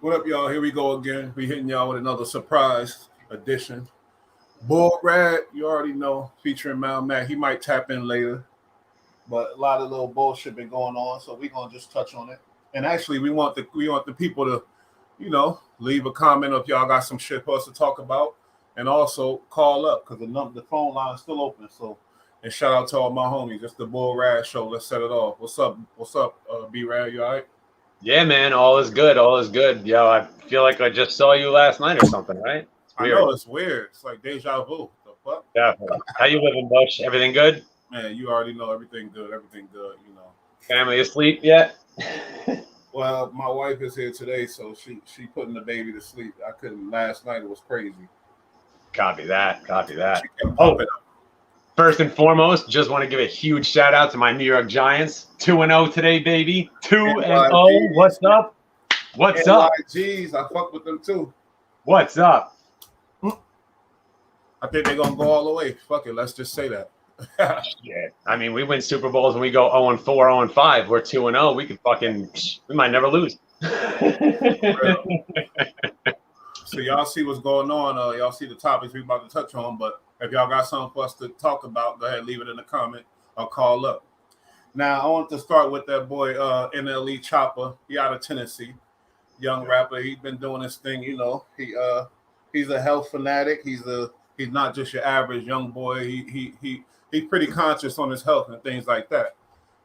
What up, y'all? Here we go again. We hitting y'all with another surprise edition. Bull Rad, you already know, featuring Mal Mac. He might tap in later, but a lot of little bullshit been going on, so we're gonna just touch on it. And actually, we want the people to, leave a comment if y'all got some shit for us to talk about, and also call up because the phone line is still open. So, and shout out to all my homies. It's the Bull Rad Show. Let's set it off. What's up? What's up, B Rad? You all right? Yeah, man, all is good. All is good. Yo, I feel like I just saw you last night or something, right? It's weird. I know, it's weird. It's like deja vu. The fuck? Definitely. How you living, Bush? Everything good? Man, you already know everything good. Everything good, Family asleep yet? Well, my wife is here today, so she putting the baby to sleep. I couldn't last night. It was crazy. Copy that. Copy that. Oh, first and foremost, just want to give a huge shout out to my New York Giants. 2-0 today, baby. 2-0. What's up? What's up? Jeez, I fuck with them too. What's up? I think they're gonna go all the way. Fuck it, let's just say that. Yeah, I mean, we win Super Bowls and we go 0-4, 0-5. We're 2-0. We might never lose. So y'all see what's going on. Y'all see the topics we about to touch on. But if y'all got something for us to talk about, go ahead, leave it in the comment or call up. Now I want to start with that boy NLE Choppa. He out of Tennessee, young rapper. He's been doing this thing. He's a health fanatic. He's not just your average young boy. He's pretty conscious on his health and things like that.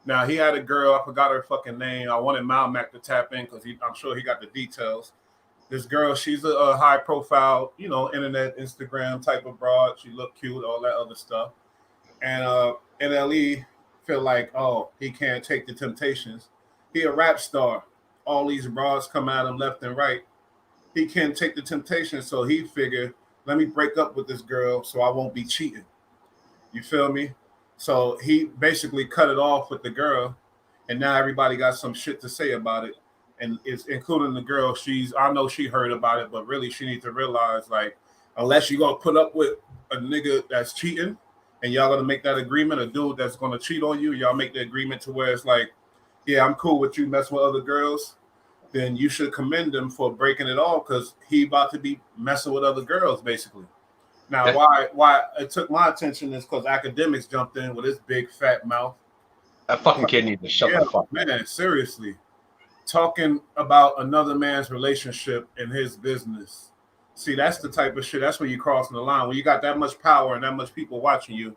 Now, he had a girl. I forgot her fucking name. I wanted Mal Mac to tap in because I'm sure he got the details. This girl, she's a high-profile, internet, Instagram type of broad. She looked cute, all that other stuff. And NLE feel like, oh, he can't take the temptations. He a rap star. All these broads come at him left and right. He can't take the temptations, so he figured, let me break up with this girl so I won't be cheating. You feel me? So he basically cut it off with the girl, and now everybody got some shit to say about it, and it's including the girl. I know she heard about it, but really she needs to realize, like, unless you're gonna put up with a nigga that's cheating, and y'all gonna make that agreement, a dude that's gonna cheat on you, y'all make the agreement to where it's like, yeah, I'm cool with you messing with other girls, then you should commend him for breaking it off because he about to be messing with other girls, basically. Now, why it took my attention is because Akademiks jumped in with his big fat mouth. That fucking kid needs to shut the fuck up. Man, seriously. Talking about another man's relationship in his business. See, that's the type of shit. That's when you're crossing the line. When you got that much power and that much people watching you,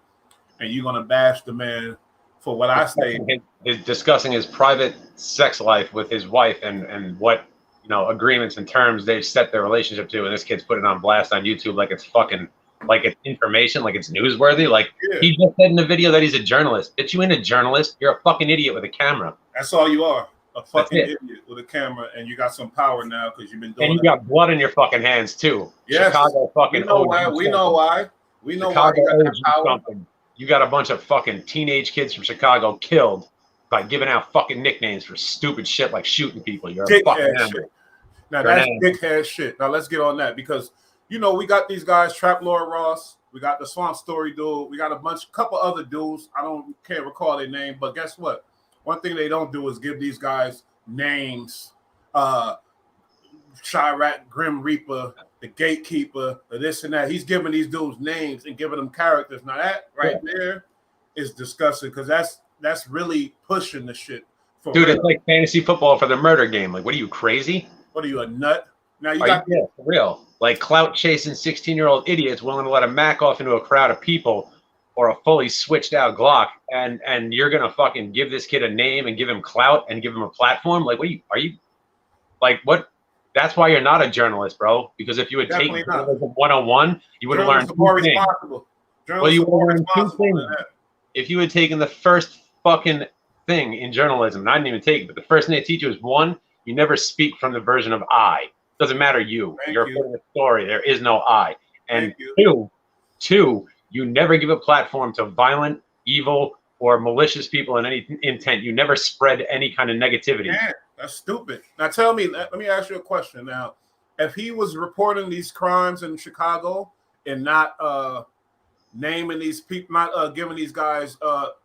and you're gonna bash the man for what I say. He's discussing his private sex life with his wife and what agreements and terms they've set their relationship to, and this kid's putting on blast on YouTube like it's fucking, like it's information, like it's newsworthy. Like, he just said in the video that he's a journalist. Bitch, you ain't a journalist. You're a fucking idiot with a camera. That's all you are. A fucking idiot with a camera, and you got some power now because you've been doing. And you got blood in your fucking hands too. Yes. Chicago fucking. We know why. We know why. We know why you got that power. You got a bunch of fucking teenage kids from Chicago killed by giving out fucking nicknames for stupid shit like shooting people. You're a fucking animal. Now that's dickhead shit. Now let's get on that because we got these guys, Trap Lord Ross, we got the Swamp Story dude, we got couple other dudes. Can't recall their name, but guess what? One thing they don't do is give these guys names. Chirac, Grim Reaper, the Gatekeeper, this and that. He's giving these dudes names and giving them characters. Now that there is disgusting because that's really pushing the shit. Dude, it's like fantasy football for the murder game. Like, what are you, crazy? What are you, a nut? Now for real. Like, clout chasing 16-year-old idiots willing to let a Mac off into a crowd of people or a fully switched out Glock, and you're gonna fucking give this kid a name and give him clout and give him a platform? Like, are you like what? That's why you're not a journalist, bro. Because if you would take journalism 101, you would have learned two things. Well, you would have learned two things. If you had taken the first fucking thing in journalism, and I didn't even take it, but the first thing they teach you is, one, you never speak from the version of I. Doesn't matter you. You're putting a story. There is no I. And two, you never give a platform to violent, evil, or malicious people in any intent. You never spread any kind of negativity. Man, that's stupid. Now tell me, let me ask you a question now. If he was reporting these crimes in Chicago and not naming these people, not giving these guys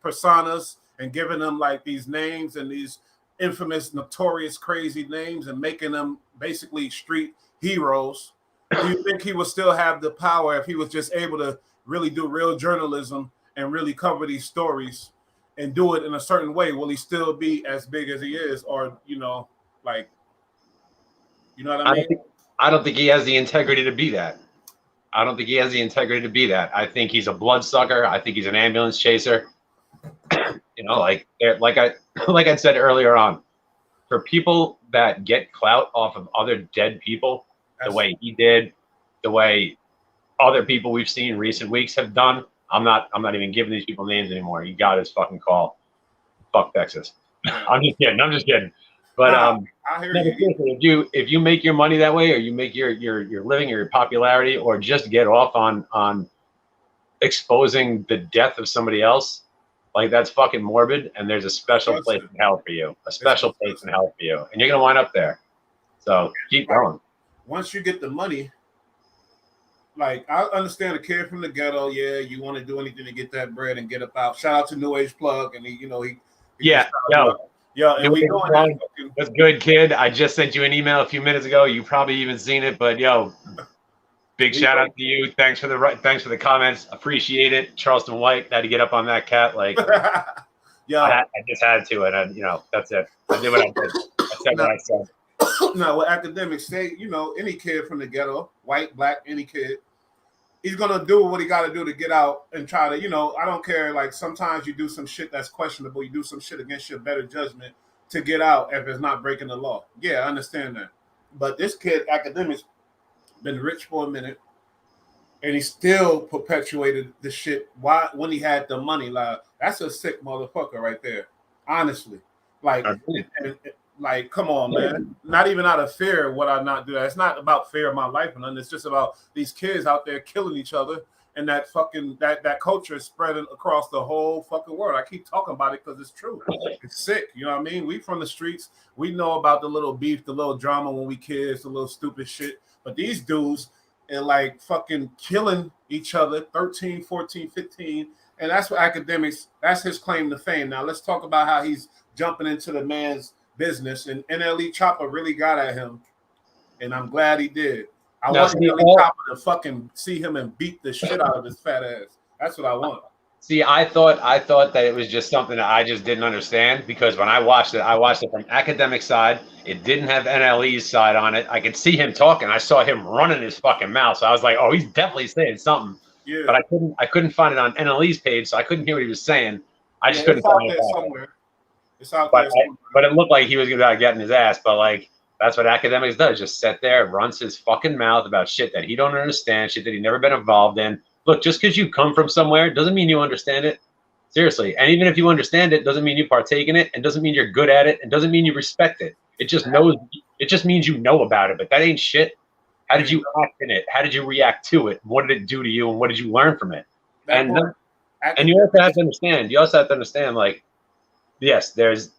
personas and giving them like these names and these infamous, notorious, crazy names and making them basically street heroes, do you think he would still have the power if he was just able to really do real journalism and really cover these stories and do it in a certain way? Will he still be as big as he is, or like, you know what I mean? I don't think he has the integrity to be that. I don't think he has the integrity to be that. I think he's a bloodsucker. I think he's an ambulance chaser. Like I said earlier on, for people that get clout off of other dead people, the way he did, the way other people we've seen in recent weeks have done, I'm not even giving these people names anymore. He got his fucking call. Fuck Texas. I'm just kidding. But I hear you. If you make your money that way, or you make your living or your popularity, or just get off on exposing the death of somebody else, like, that's fucking morbid. And there's a special place in hell for you. A special place in hell for you, and you're gonna wind up there. So keep going. Once you get the money, like, I understand a kid from the ghetto. Yeah, you want to do anything to get that bread and get up out. Shout out to New Age Plug, and he yeah, and we going. That's good, kid. I just sent you an email a few minutes ago. You probably even seen it, but big shout out to you. Thanks for the comments. Appreciate it. Charleston White had to get up on that cat. Like, I just had to, and that's it. I did what I did. I said what I said. Now, with Akademiks, say, any kid from the ghetto, white, black, any kid, he's gonna do what he got to do to get out and try to, I don't care. Like, sometimes you do some shit that's questionable. You do some shit against your better judgment to get out if it's not breaking the law. Yeah, I understand that. But this kid, Akademiks, been rich for a minute, and he still perpetuated the shit. Why, when he had the money? Like, that's a sick motherfucker right there. Honestly, like, like, come on, man. Not even out of fear would I not do that. It's not about fear of my life and nothing. It's just about these kids out there killing each other, and that fucking that culture is spreading across the whole fucking world. I keep talking about it because it's true. It's sick. You know what I mean? We from the streets. We know about the little beef, the little drama when we kids, the little stupid shit. But these dudes are like fucking killing each other, 13, 14, 15. And that's what Akademiks, that's his claim to fame. Now let's talk about how he's jumping into the man's business, and NLE Choppa really got at him, and I'm glad he did. I want NLE Choppa to fucking see him and beat the shit out of his fat ass. That's what I want. See, I thought that it was just something that I just didn't understand, because when I watched it from Akademiks' side. It didn't have NLE's side on it. I could see him talking. I saw him running his fucking mouth, so I was like, oh, he's definitely saying something. Yeah. But I couldn't find it on NLE's page, so I couldn't hear what he was saying. I just couldn't find it somewhere. It's out there somewhere. But it looked like he was gonna be getting his ass. But like, that's what Akademiks does. Just sit there, runs his fucking mouth about shit that he don't understand, shit that he never been involved in. Look, just because you come from somewhere doesn't mean you understand it. Seriously. And even if you understand it, doesn't mean you partake in it, and doesn't mean you're good at it, and doesn't mean you respect it. It just means you know about it, but that ain't shit. How did you act in it? How did you react to it? What did it do to you, and what did you learn from it? And you also have to understand. Like, yes, there's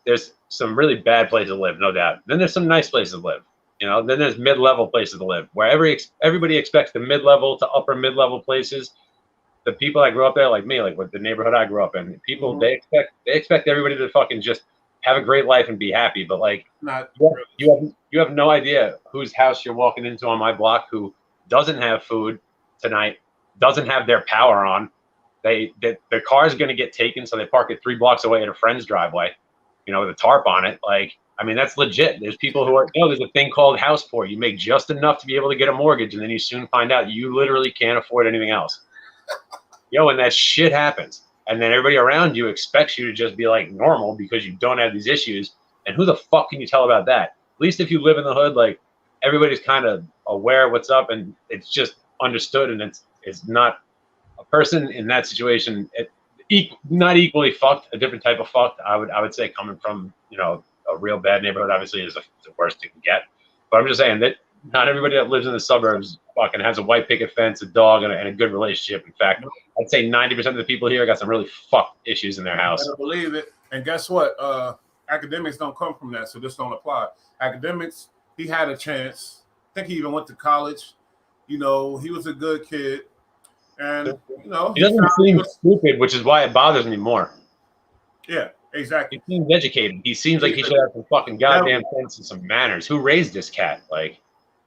some really bad places to live, no doubt. Then there's some nice places to live. Then there's mid-level places to live, where everybody expects the mid-level to upper mid-level places. The people that grew up there, like me, like with the neighborhood I grew up in, people they expect everybody to fucking just have a great life and be happy. But like, you have no idea whose house you're walking into on my block who doesn't have food tonight, doesn't have their power on. Their car is going to get taken, so they park it 3 blocks away at a friend's driveway, with a tarp on it. Like, I mean, that's legit. There's people who are, there's a thing called house poor. You make just enough to be able to get a mortgage, and then you soon find out you literally can't afford anything else. And that shit happens. And then everybody around you expects you to just be like normal because you don't have these issues. And who the fuck can you tell about that? At least if you live in the hood, like, everybody's kind of aware of what's up, and it's just understood, and it's not a person in that situation, not equally fucked, a different type of fucked. I would say, coming from, a real bad neighborhood, obviously, is the worst you can get. But I'm just saying that not everybody that lives in the suburbs fucking has a white picket fence, a dog, and a good relationship. In fact, I'd say 90% of the people here got some really fucked issues in their house. I believe it. And guess what? Akademiks don't come from that, so this don't apply. Akademiks, he had a chance. I think he even went to college. He was a good kid. And, he doesn't seem stupid, which is why it bothers me more. Yeah. Exactly. He seems educated. He seems like he should have some fucking goddamn sense and some manners. Who raised this cat? Like,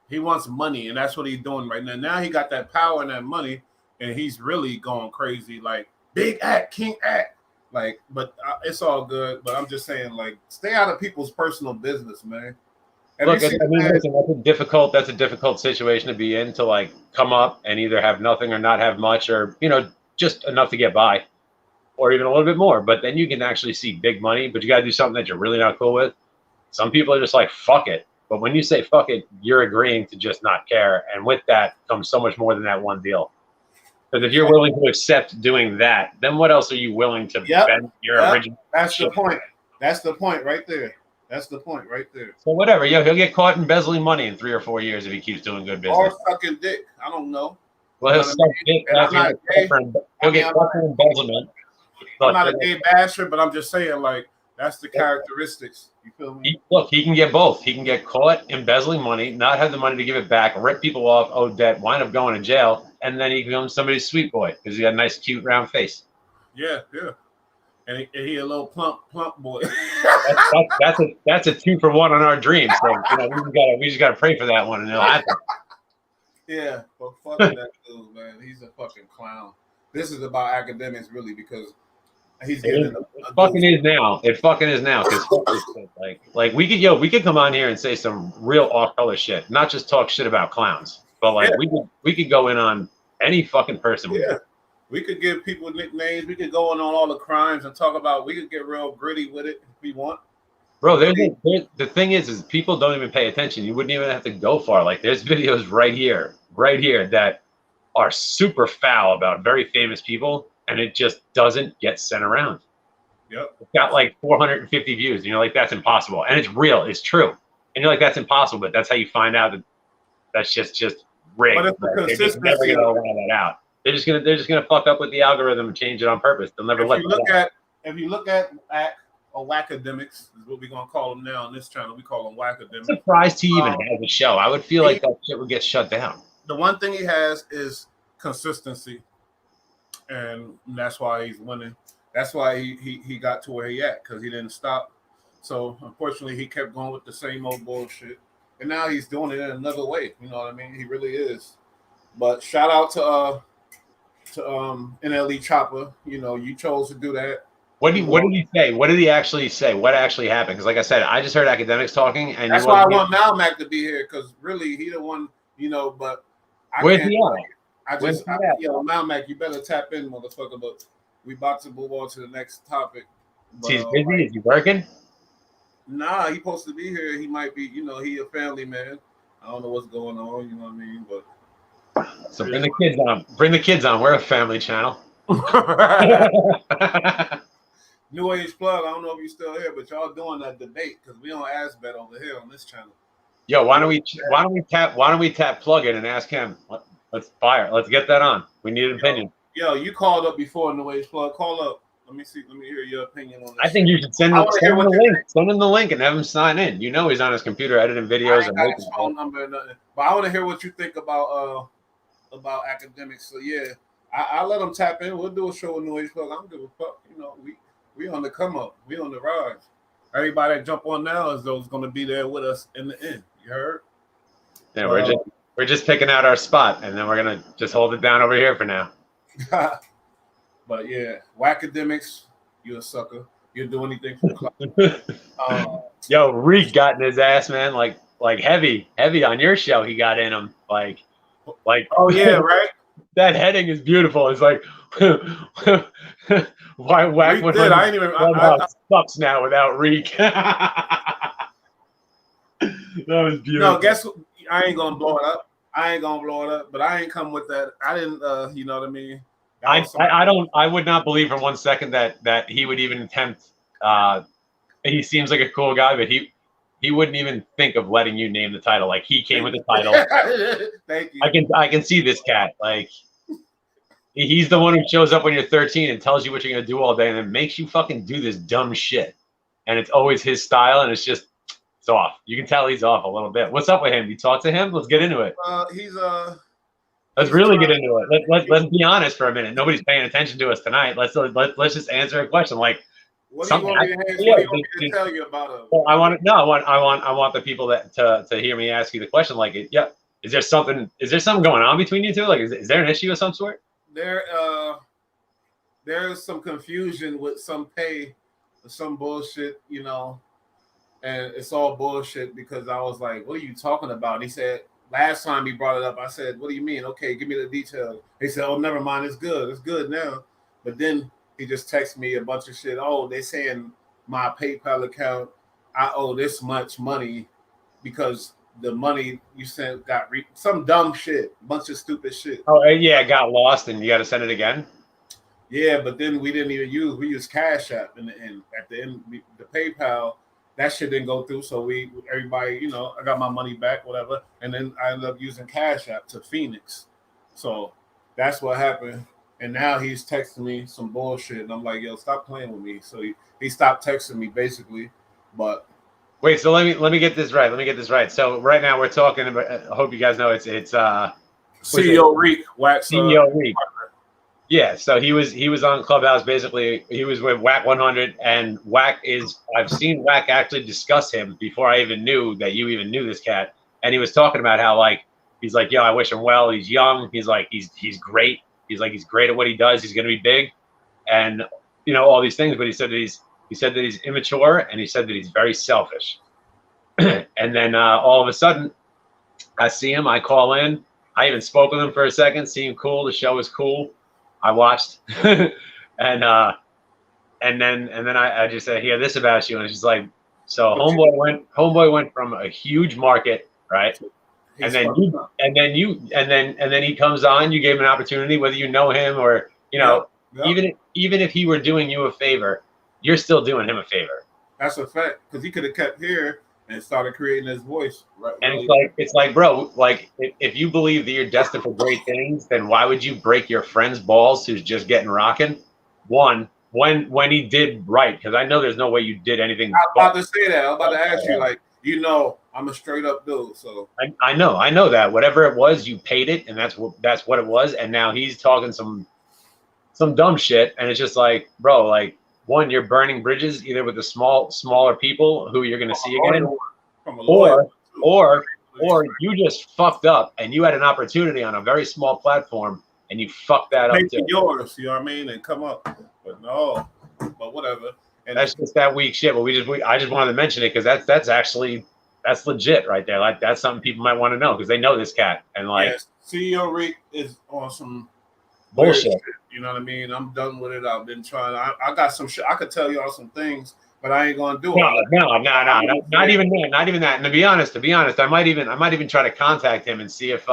he wants money, and that's what he's doing right now. Now he got that power and that money, and he's really going crazy. Like, big act, king act. Like, but it's all good. But I'm just saying, like, stay out of people's personal business, man. look, I mean, listen, that's a difficult situation to be in, to like come up and either have nothing or not have much, or just enough to get by, or even a little bit more. But then you can actually see big money, but you got to do something that you're really not cool with. Some people are just like, fuck it. But when you say fuck it, you're agreeing to just not care. And with that comes so much more than that one deal. Because if you're willing to accept doing that, then what else are you willing to bend your original? That's the point. That's the point right there. That's the point right there. So whatever, he'll get caught embezzling money in 3 or 4 years if he keeps doing good business. Or sucking dick. I don't know. Well, he'll suck dick. He'll get caught for embezzlement. I'm not a gay basher, but I'm just saying, like, that's the characteristics. You feel me? Look, he can get both. He can get caught embezzling money, not have the money to give it back, rip people off, owe debt, wind up going to jail, and then he becomes somebody's sweet boy because he got a nice, cute, round face. Yeah. And he a little plump boy. that's a 2-for-1 on our dreams. So we just gotta pray for that one, and it'll happen. Yeah, but fuck that dude, man. He's a fucking clown. This is about academics, really, because he's getting it fucking is now. It fucking is now, because like we could come on here and say some real off-color shit, not just talk shit about clowns, but like we could go in on any fucking person. Yeah. We could give people nicknames. We could go in on all the crimes and talk about. We could get real gritty with it if we want. Bro, the thing is people don't even pay attention. You wouldn't even have to go far. Like, there's videos right here that are super foul about very famous people, and it just doesn't get sent around. Yep. It's got like 450 views, and you're like, that's impossible. And it's real, it's true. And you're like, that's impossible, but that's how you find out that that's just rigged. But they're just never gonna allow that out. They're just gonna fuck up with the algorithm and change it on purpose. They'll never let it. If you look at Akademiks, is what we're gonna call them now on this channel. We call them Akademiks. I'm surprised he even has a show. I would feel like that shit would get shut down. The one thing he has is consistency, and that's why he's winning. That's why he got to where he at, because he didn't stop. So unfortunately, he kept going with the same old bullshit, and now he's doing it in another way. You know what I mean? He really is. But shout out to NLE Choppa. You chose to do that. What did he say? What did he actually say? What actually happened? Because like I said, I just heard Akademiks talking, and that's why I want Malmac to be here, because really he the one, but where's he at? Malmac, you better tap in, motherfucker. But we about to move on to the next topic. But, he's busy. Is he working? Nah, he's supposed to be here. He might be, he a family man. I don't know what's going on, you know what I mean? But so bring the kids on. Bring the kids on. We're a family channel. New Age Plug. I don't know if you're still here, but y'all doing that debate, because we don't ask bet over here on this channel. Yo, why don't we tap Plug in and ask him? Let's fire. Let's get that on. We need an opinion. Yo, you called up before, New Age Plug. Call up. Let me see. Let me hear your opinion on this. I think you should send him the link. Send him the link and have him sign in. He's on his computer editing videos. I ain't got his phone number or nothing. But I want to hear what you think about Akademiks. So yeah, I'll let him tap in. We'll do a show with New Age Plug. I don't give a fuck. We on the come up. We on the rise. Everybody that jump on now is those going to be there with us in the end. You heard? Yeah, we're just picking out our spot, and then we're gonna just hold it down over here for now. But yeah, Akademiks, you a sucker. You'll do anything for club. Yo, Reek got in his ass, man. Like heavy on your show. He got in him. Like. Oh yeah, right. That heading is beautiful. It's like, why whack one? I ain't even. Sucks now without Reek. That was beautiful. No, guess what? I ain't gonna blow it up. But I ain't come with that. I didn't. You know what I mean? I would not believe for 1 second that he would even attempt. He seems like a cool guy, but he wouldn't even think of letting you name the title. Like, he came with the title. Thank you. I can see this cat. Like, he's the one who shows up when you're 13 and tells you what you're gonna do all day, and then makes you fucking do this dumb shit. And it's always his style, and it's off. You can tell he's off a little bit. What's up with him? You talk to him? Let's get into it. Let's really get into it. Let's be honest for a minute. Nobody's paying attention to us tonight. Let's just answer a question. Like, What do you want me to ask? Yeah, what do you want me to tell you about him? Well, I want the people that to hear me ask you the question. Like, yeah, is there something going on between you two? Like, is there an issue of some sort? There's some confusion with some pay, some bullshit, you know, and it's all bullshit because I was like, "What are you talking about?" And he said last time he brought it up, I said, "What do you mean?" Okay, give me the details. He said, "Oh, never mind, it's good now." But then he just texted me a bunch of shit. Oh, they saying my PayPal account, I owe this much money because the money you sent got some dumb shit, bunch of stupid shit. Oh yeah, it got lost and you got to send it again. Yeah, but then we didn't even we used Cash App in the end. At the end, the PayPal, that shit didn't go through. So everybody, you know, I got my money back, whatever. And then I ended up using Cash App to Phoenix. So that's what happened. And now he's texting me some bullshit. And I'm like, yo, stop playing with me. So he stopped texting me basically. But wait, so let me get this right. So right now we're talking about, I hope you guys know it's CEO Reek, Wax CEO Reek. Yeah, so he was on Clubhouse. Basically, he was with Whack 100, and I've seen Whack actually discuss him before I even knew that you even knew this cat. And he was talking about how he's like, yo, I wish him well. He's young. He's like, he's great. He's like, he's great at what he does. He's gonna be big, and you know all these things. But he said that he's immature, and he said that he's very selfish. And then all of a sudden, I see him. I call in. I even spoke with him for a second. Seemed cool. The show was cool. I watched, and then I just said, hear this about you, and she's like, so homeboy went from a huge market, right? And then he comes on, you gave him an opportunity, whether you know him or you know, even if he were doing you a favor, you're still doing him a favor. That's a fact, because he could have kept here and started creating his voice. Right. And it's like, bro, like if you believe that you're destined for great things, then why would you break your friend's balls who's just getting rocking? When he did right, because I know there's no way you did anything. I was about to say that. I was about to ask you, like, you know, I'm a straight up dude. So I know that whatever it was, you paid it, and that's what it was. And now he's talking some dumb shit, and it's just like, bro, like. One, you're burning bridges either with the smaller people who you're going to see again, or you just fucked up and you had an opportunity on a very small platform and you fucked that up too. Yours, you know what I mean, and come up, but no, but whatever. And that's just that weak shit. But I just wanted to mention it because that's legit right there. Like that's something people might want to know because they know this cat and like CEO Reek is on some bullshit. You know what I mean? I'm done with it. I've been trying. I got some shit. I could tell y'all some things, but I ain't gonna do it. No, not even that. And to be honest, I might even try to contact him and see if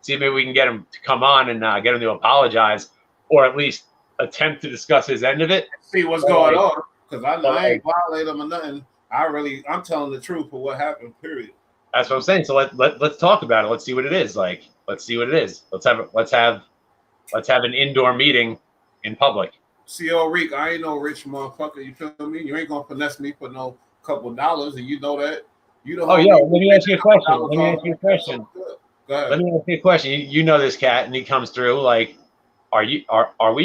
maybe we can get him to come on and get him to apologize, or at least attempt to discuss his end of it. See what's going on, because I ain't violate him or nothing. I'm telling the truth for what happened. Period. That's what I'm saying. So let's talk about it. Let's see what it is. Like, let's see what it is. Let's have an indoor meeting in public. CEO Reek, I ain't no rich motherfucker. You feel me? You ain't gonna finesse me for no couple dollars, and you know that. You know. Oh yeah. Let me ask you a question. Let me ask you a question. You know this cat, and he comes through. Like, are we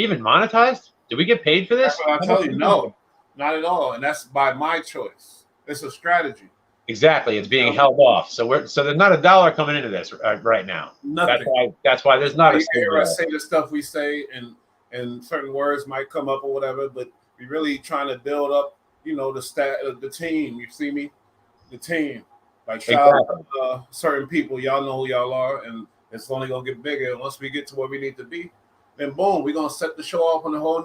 even monetized? Do we get paid for this? That's what I tell you. No, not at all. And that's by my choice. It's a strategy. Exactly, it's being held off. So there's not a dollar coming into this right now. Nothing. That's why there's not a. You hear us say the stuff we say, and certain words might come up or whatever, but we really trying to build up, you know, the team. You see me, the team. Like shout out to certain people. Y'all know who y'all are, and it's only gonna get bigger. And once we get to where we need to be, then boom, we're gonna set the show off on a whole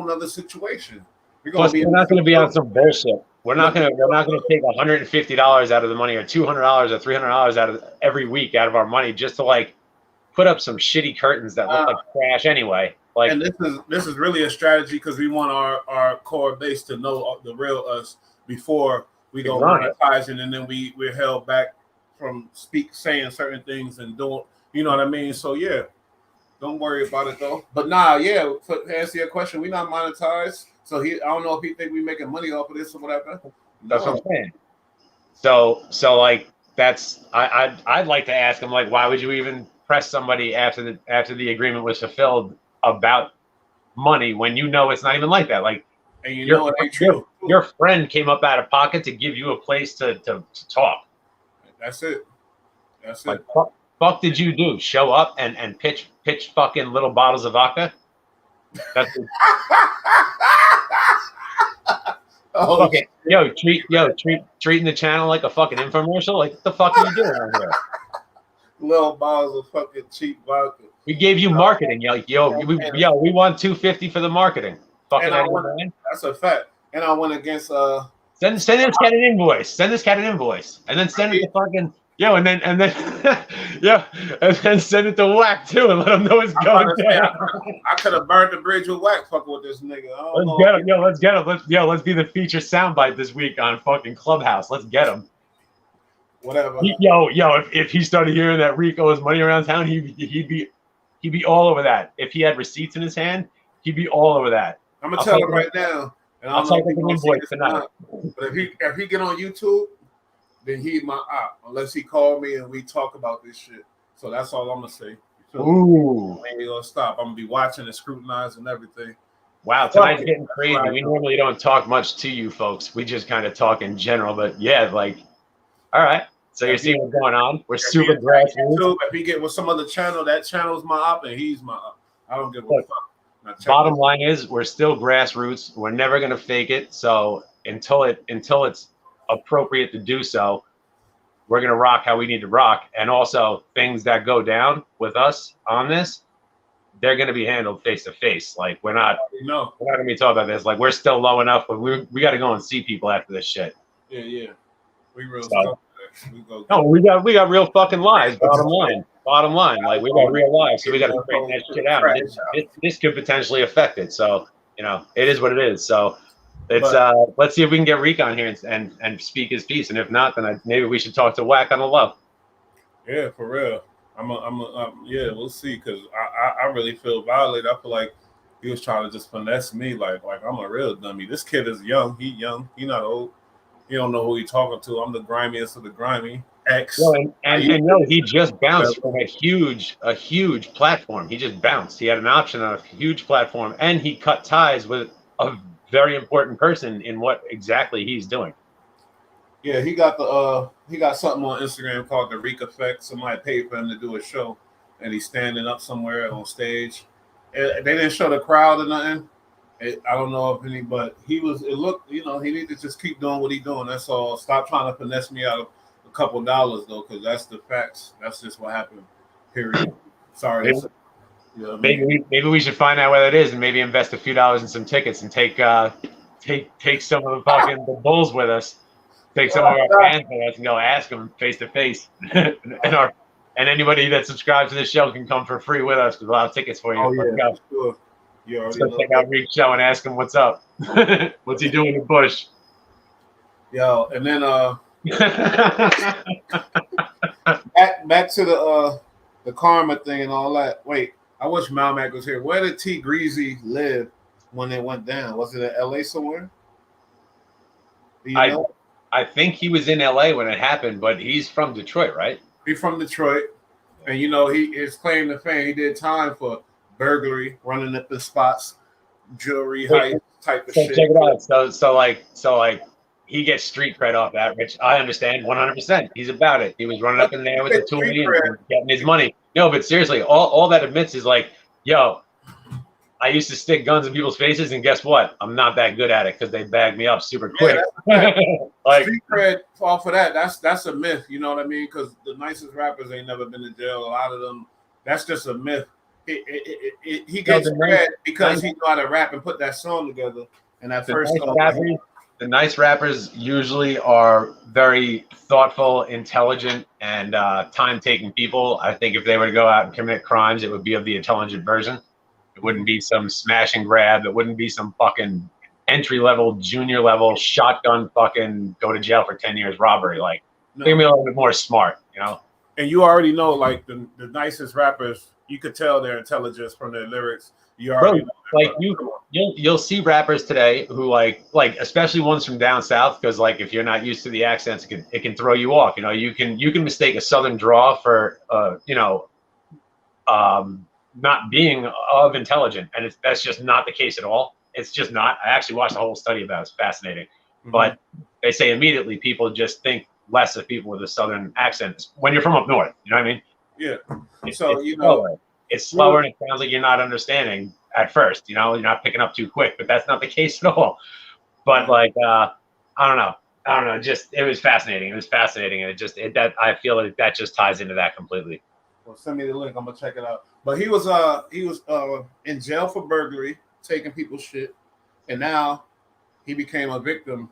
nother situation. We're not gonna be on some bullshit. We're not gonna take $150 out of the money or $200 or $300 out of every week out of our money just to like put up some shitty curtains that look like trash anyway. Like, and this is really a strategy because we want our core base to know the real us before we go monetizing, and then we're held back from saying certain things and doing, you know what I mean? So yeah, don't worry about it though. But to answer your question, we're not monetized. So I don't know if he think we making money off of this or whatever. That's what I'm saying. So like I'd like to ask him, like, why would you even press somebody after the agreement was fulfilled about money when you know it's not even like that? Like, And you know it ain't true. Your friend came up out of pocket to give you a place to talk. That's it. That's like, it. Fuck did you do? Show up and pitch fucking little bottles of vodka? That's oh, fucking, treating the channel like a fucking infomercial. Like, what the fuck are you doing out here? Little bottles of fucking cheap vodka. We gave you marketing. We want $250 for the marketing. Fucking that's a fact. And I went against send this cat an invoice. Send this cat an invoice, and then send it to fucking and then and then send it to Whack too, and let him know it's going down. I could have burned the bridge with Whack fucking with this nigga. Let's get him. Let's be the feature soundbite this week on fucking Clubhouse. Let's get him. Whatever. If he started hearing that Rico is money around town, he'd be all over that. If he had receipts in his hand, he'd be all over that. I'm gonna tell him right now. And I'll take an invoice tonight. But if he get on YouTube, then he's my op. Unless he called me and we talk about this shit. So that's all I'm gonna say. Ooh. I ain't gonna stop. I'm gonna be watching and scrutinizing everything. Wow, tonight's getting crazy. We normally don't talk much to you folks. We just kind of talk in general. But yeah, like, all right. So you're seeing what's going on. We're super grassroots. If he get with some other channel, that channel's my op and he's my op. I don't give a fuck. Bottom line is we're still grassroots. We're never gonna fake it. So until it's appropriate to do so, we're gonna rock how we need to rock. And also things that go down with us on this, they're gonna be handled face to face. Like we're not gonna be talking about this. Like we're still low enough, but we gotta go and see people after this shit. Yeah. We real stuff. We got real fucking lives. Bottom line, like we got real lives, so we got to straighten that shit out. This could potentially affect it. So it is what it is. So let's see if we can get Reek on here and speak his piece. And if not, then maybe we should talk to Whack on the low. Yeah, for real. We'll see. Because I really feel violated. I feel like he was trying to just finesse me. Like I'm a real dummy. This kid is young. He young. He not old. You don't know who he talking to. I'm the grimiest of the grimy. X. He just bounced from a huge platform. He just bounced. He had an option on a huge platform, and he cut ties with a very important person in what exactly he's doing. Yeah, he got something on Instagram called the Reek Effect. Somebody paid for him to do a show, and he's standing up somewhere on stage. They didn't show the crowd or nothing. I don't know if any, but he looked, he need to just keep doing what he's doing. That's all. Stop trying to finesse me out of a couple dollars, though, because that's the facts. That's just what happened, period. Sorry. Maybe we should find out where that is and maybe invest a few dollars in some tickets and take some of the fucking the bulls with us. Take some of our fans with us and go ask them face to face. And anybody that subscribes to the show can come for free with us because we'll have tickets for you. Oh, yeah, sure. Let's go check out Reek's show and ask him what's up. What's he doing in Bush? Yo, and then back to the karma thing and all that. Wait, I wish Malmac was here. Where did T Greezy live when it went down? Was it in LA somewhere? Do you know? I think he was in LA when it happened, but he's from Detroit, right? He's from Detroit, and his claim to fame. He did time for burglary, running up the spots, jewelry heist type of shit. Check it out. So like he gets street cred off that, which I understand 100%. He's about it. He was running up in there with the 2 million, getting his money. No, but seriously, all that admits is like, yo, I used to stick guns in people's faces, and guess what? I'm not that good at it because they bagged me up super quick. Like street cred off of that. That's a myth. You know what I mean? Because the nicest rappers ain't never been to jail. A lot of them, that's just a myth. He gets cred because he know how to rap and put that song together. And that first song. The nice rappers usually are very thoughtful, intelligent, and time-taking people. I think if they were to go out and commit crimes, it would be of the intelligent version. It wouldn't be some smash and grab. It wouldn't be some fucking entry-level, junior-level, shotgun fucking go to jail for 10 years robbery. Like, they're a little bit more smart, And you already know, like, the nicest rappers, you could tell their intelligence from their lyrics. You already know. Like you'll see rappers today who like especially ones from down south, because like if you're not used to the accents, it can throw you off. You can mistake a southern draw for not being of intelligent, and that's just not the case at all. It's just not. I actually watched a whole study about it. It's fascinating. Mm-hmm. But they say immediately people just think less of people with a southern accent when you're from up north. You know what I mean? Yeah. It's slower. It's slower and it sounds like you're not understanding at first. You know, you're not picking up too quick, but that's not the case at all. But like, I don't know. Just it was fascinating. And that I feel like that just ties into that completely. Well, send me the link. I'm gonna check it out. But he was in jail for burglary, taking people's shit, and now he became a victim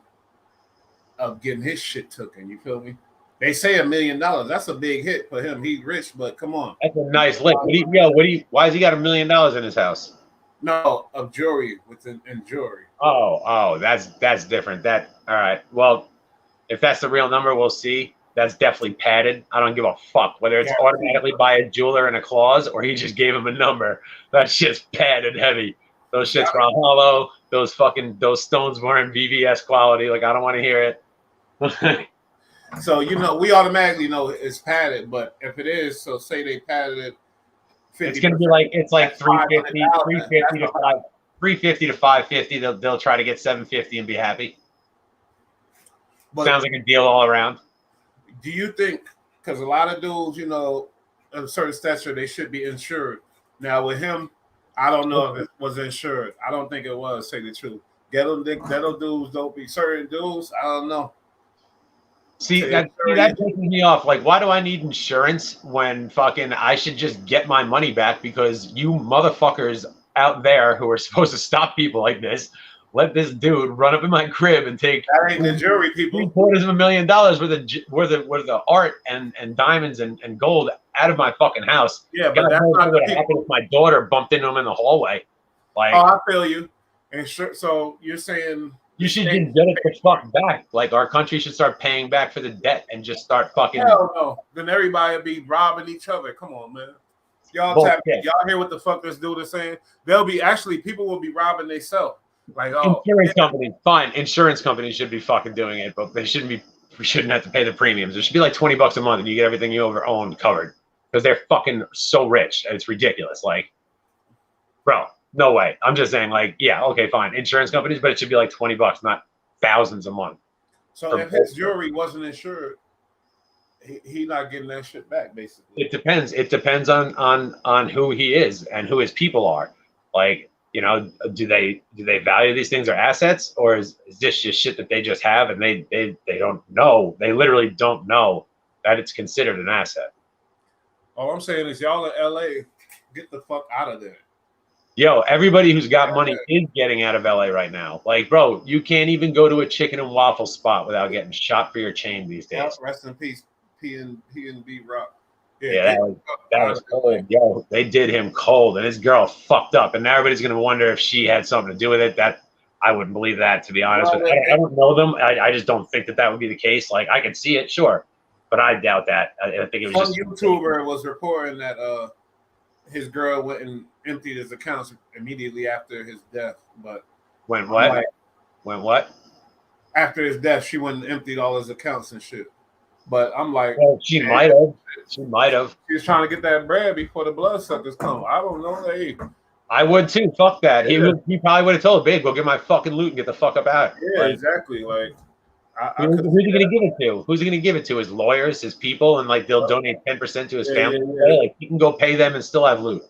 of getting his shit taken. You feel me? They say $1 million. That's a big hit for him. He's rich, but come on. That's a nice lick. Why has he got $1 million in his house? No, of jewelry in jewelry. Oh, that's different. All right. Well, if that's the real number, we'll see. That's definitely padded. I don't give a fuck whether it's automatically by a jeweler in a clause or he just gave him a number. That shit's padded heavy. Those shits were hollow. Those stones weren't VVS quality. Like, I don't want to hear it. So, we automatically know it's padded, but if it is, so say they padded it 50%, it's going to be like 350 to 550. They'll try to get 750 and be happy. But sounds like a deal all around. Do you think, because a lot of dudes, of a certain stature, they should be insured. Now with him, I don't know if it was insured. I don't think it was, say the truth. Ghetto dudes don't be certain dudes. I don't know. See, that pisses me off. Like, why do I need insurance when fucking I should just get my money back because you motherfuckers out there who are supposed to stop people like this let this dude run up in my crib and take that ain't the jury people $750,000 worth of art and diamonds and gold out of my fucking house. Yeah, but that's not what happened if my daughter bumped into him in the hallway. Like, I feel you. And so you're saying you should just get it the fuck back. Like, our country should start paying back for the debt and just start fucking. Hell no. Then everybody will be robbing each other. Come on, man. Y'all hear what the fuck this dude is saying? People will be robbing themselves. Like, Insurance companies should be fucking doing it, but we shouldn't have to pay the premiums. It should be like $20 a month and you get everything you ever owned covered because they're fucking so rich. It's ridiculous. Like, bro, no way. I'm just saying, like, yeah, okay, fine. Insurance companies, but it should be like $20, not thousands a month. So if his jewelry wasn't insured, he not getting that shit back, basically. It depends. It depends on who he is and who his people are. Like, do they value these things or assets, or is this just shit that they just have and they don't know? They literally don't know that it's considered an asset. All I'm saying is y'all in LA, get the fuck out of there. Yo, everybody who's got money is getting out of LA right now. Like, bro, you can't even go to a chicken and waffle spot without getting shot for your chain these days. Rest in peace, P&B Rock. Yeah, that was cold. Yo, they did him cold, and his girl fucked up, and everybody's gonna wonder if she had something to do with it. That I wouldn't believe that, to be honest. With you. I don't know them. I just don't think that would be the case. Like, I can see it, sure, but I doubt that. I think it was some YouTuber was reporting that his girl went and emptied his accounts immediately after his death. But went what? After his death, she went and emptied all his accounts and shit. But I'm like, well, she might have. She was trying to get that bread before the bloodsuckers come. I don't know. Hey, I would too. Fuck that. Yeah. He probably would have told, babe, go get my fucking loot and get the fuck up out. Yeah, exactly. Like, who's he gonna give it to? Who's he gonna give it to? His lawyers, his people, and like they'll donate 10% to his family. Yeah. Like, he can go pay them and still have loot.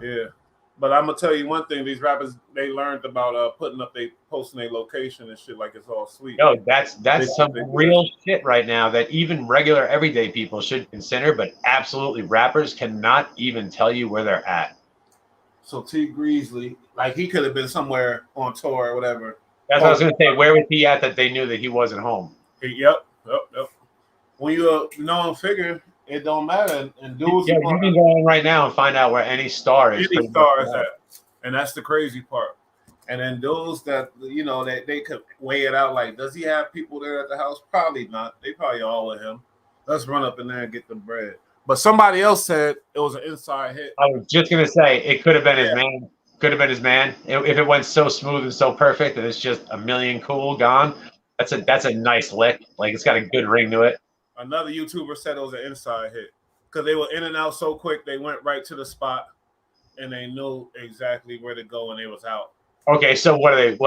Yeah. But I'm gonna tell you one thing: these rappers, they learned about posting their location and shit like it's all sweet. No, that's some real shit right now that even regular everyday people should consider, but absolutely rappers cannot even tell you where they're at. So T Greasley, like, he could have been somewhere on tour or whatever. That's what I was gonna say. Where was he at that they knew that he wasn't home? Yep. When you're a known figure, it don't matter. And dudes, you can go on right now and find out where any star is. Any star is at, and that's the crazy part. And then dudes that they could weigh it out. Like, does he have people there at the house? Probably not. They probably all with him. Let's run up in there and get the bread. But somebody else said it was an inside hit. I was just gonna say it could have been his man. Could have been his man. If it went so smooth and so perfect that it's just $1 million cool gone. That's a nice lick. Like, it's got a good ring to it. Another YouTuber said it was an inside hit because they were in and out so quick. They went right to the spot and they knew exactly where to go and they was out. Okay, so what are they?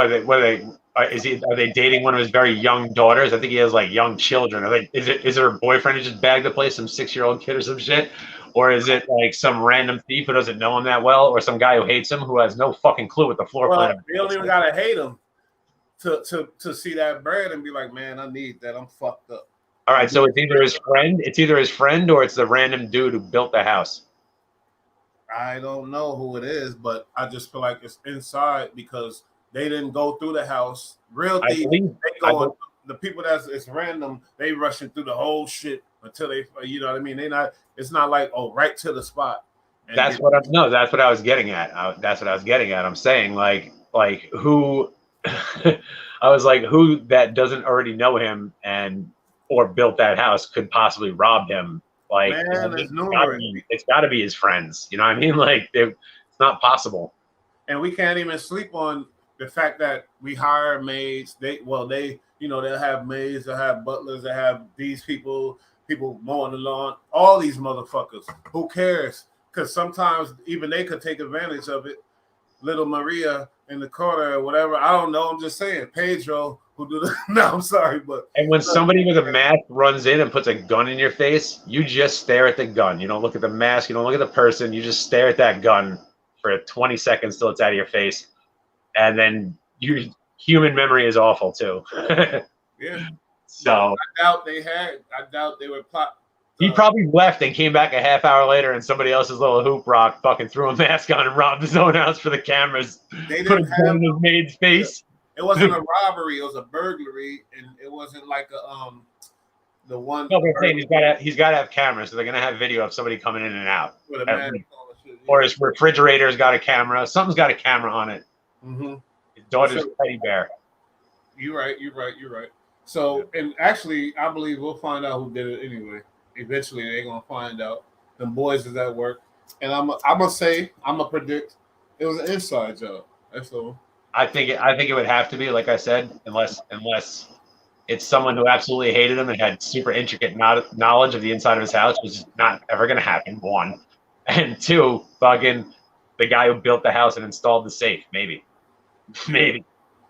Are they dating one of his very young daughters? I think he has like young children. Is her boyfriend who just bagged the place, some 6-year-old kid or some shit? Or is it like some random thief who doesn't know him that well, or some guy who hates him who has no fucking clue what the floor plan They don't even gotta hate him to see that bread and be like, man, I need that. I'm fucked up. All right, so it's either his friend, or it's the random dude who built the house. I don't know who it is, but I just feel like it's inside because they didn't go through the house. Real deep. The people it's random. They rushing through the whole shit until they, you know what I mean. It's not like right to the spot. That's what I was getting at. I'm saying like who, I was like, who that doesn't already know him or built that house could possibly rob him. Like, man, it's got to be his friends. You know what I mean? Like, it's not possible. And we can't even sleep on the fact that we hire maids. They'll have maids, they'll have butlers, they have these people mowing the lawn. All these motherfuckers. Who cares? Because sometimes even they could take advantage of it. Little Maria in the corner or whatever. I don't know. I'm just saying. Pedro who do the no, I'm sorry, but and when somebody with a mask runs in and puts a gun in your face, you just stare at the gun. You don't look at the mask, you don't look at the person, you just stare at that gun for 20 seconds till it's out of your face. And then your human memory is awful too. Yeah. So I doubt they were plot. He probably left and came back a half hour later, and somebody else's little hoop rock fucking threw a mask on and robbed his own house for the cameras. They didn't have his maid's face. It wasn't a robbery; it was a burglary, and it wasn't like the one. No, they're saying he's got to have cameras, so they're gonna have video of somebody coming in and out. With a mask or his refrigerator's got a camera. Something's got a camera on it. Mm-hmm. His daughter's teddy bear. You're right. So, and actually, I believe we'll find out who did it anyway. Eventually, they're gonna find out. The boys is at work, and I'm gonna predict it was an inside job. That's all. I think it would have to be, like I said, unless it's someone who absolutely hated him and had super intricate knowledge of the inside of his house, which is not ever going to happen. One, and two, fucking the guy who built the house and installed the safe. Maybe.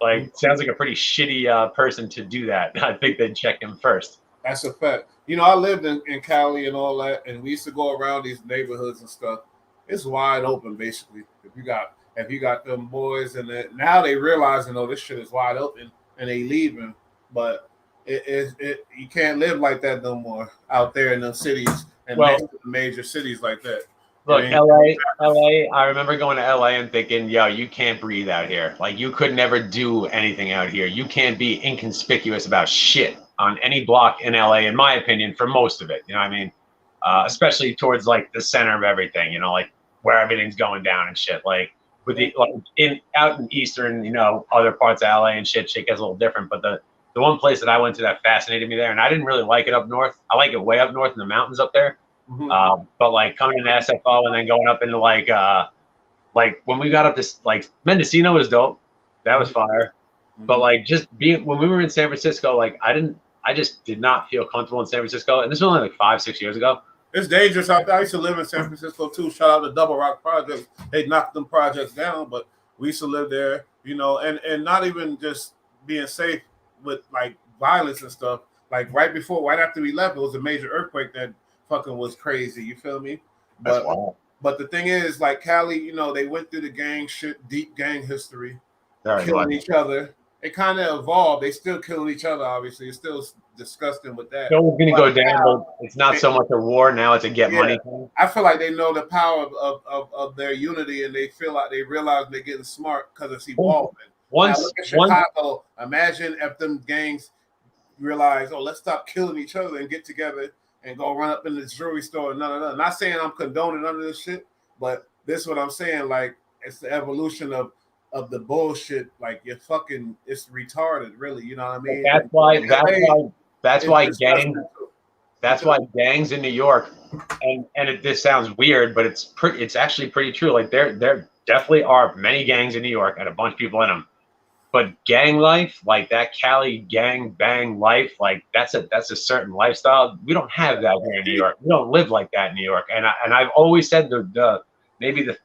Like, sounds like a pretty shitty person to do that. I think they'd check him first. That's a fact. You know, I lived in Cali and all that, and we used to go around these neighborhoods and stuff. It's wide open, basically. If you got them boys, and now they realizing, this shit is wide open, and they leaving. But you can't live like that no more out there in the cities and major cities like that. Look, LA. I remember going to LA and thinking, yo, you can't breathe out here. Like, you could never do anything out here. You can't be inconspicuous about shit on any block in LA, in my opinion, for most of it. You know what I mean? Especially towards like the center of everything. You know, like where everything's going down and shit. Like. With the out in eastern, other parts of LA and shit gets a little different. But the one place that I went to that fascinated me there, and I didn't really like it up north. I like it way up north in the mountains up there. Mm-hmm. But like coming into SFO and then going up into like when we got up this, like, Mendocino was dope. That was fire. Mm-hmm. But like just when we were in San Francisco, like I just did not feel comfortable in San Francisco. And this was only like 5-6 years ago. It's dangerous out there. I used to live in San Francisco too. Shout out to Double Rock Projects. They knocked them projects down, but we used to live there, and not even just being safe with like violence and stuff. Like right after we left, it was a major earthquake that fucking was crazy. You feel me? But the thing is, like Cali, they went through the gang shit, deep gang history, killing each other. It kind of evolved. They still killing each other, obviously. It's still disgusting with that. So we're going to go down, but it's not so much a war now, it's a money thing. I feel like they know the power of their unity, and they feel like they realize they're getting smart because it's evolving. Now look at Chicago. Imagine if them gangs realize, let's stop killing each other and get together and go run up in the jewelry store. No. Not saying I'm condoning none of this shit, but this is what I'm saying. Like, it's the evolution of the bullshit. Like, it's retarded, really. You know what I mean? That's why gangs in New York, and this sounds weird, but it's actually pretty true. Like, there definitely are many gangs in New York and a bunch of people in them. But gang life, like that Cali gang bang life, like that's a certain lifestyle. We don't have that here in New York. We don't live like that in New York. And I've always said maybe the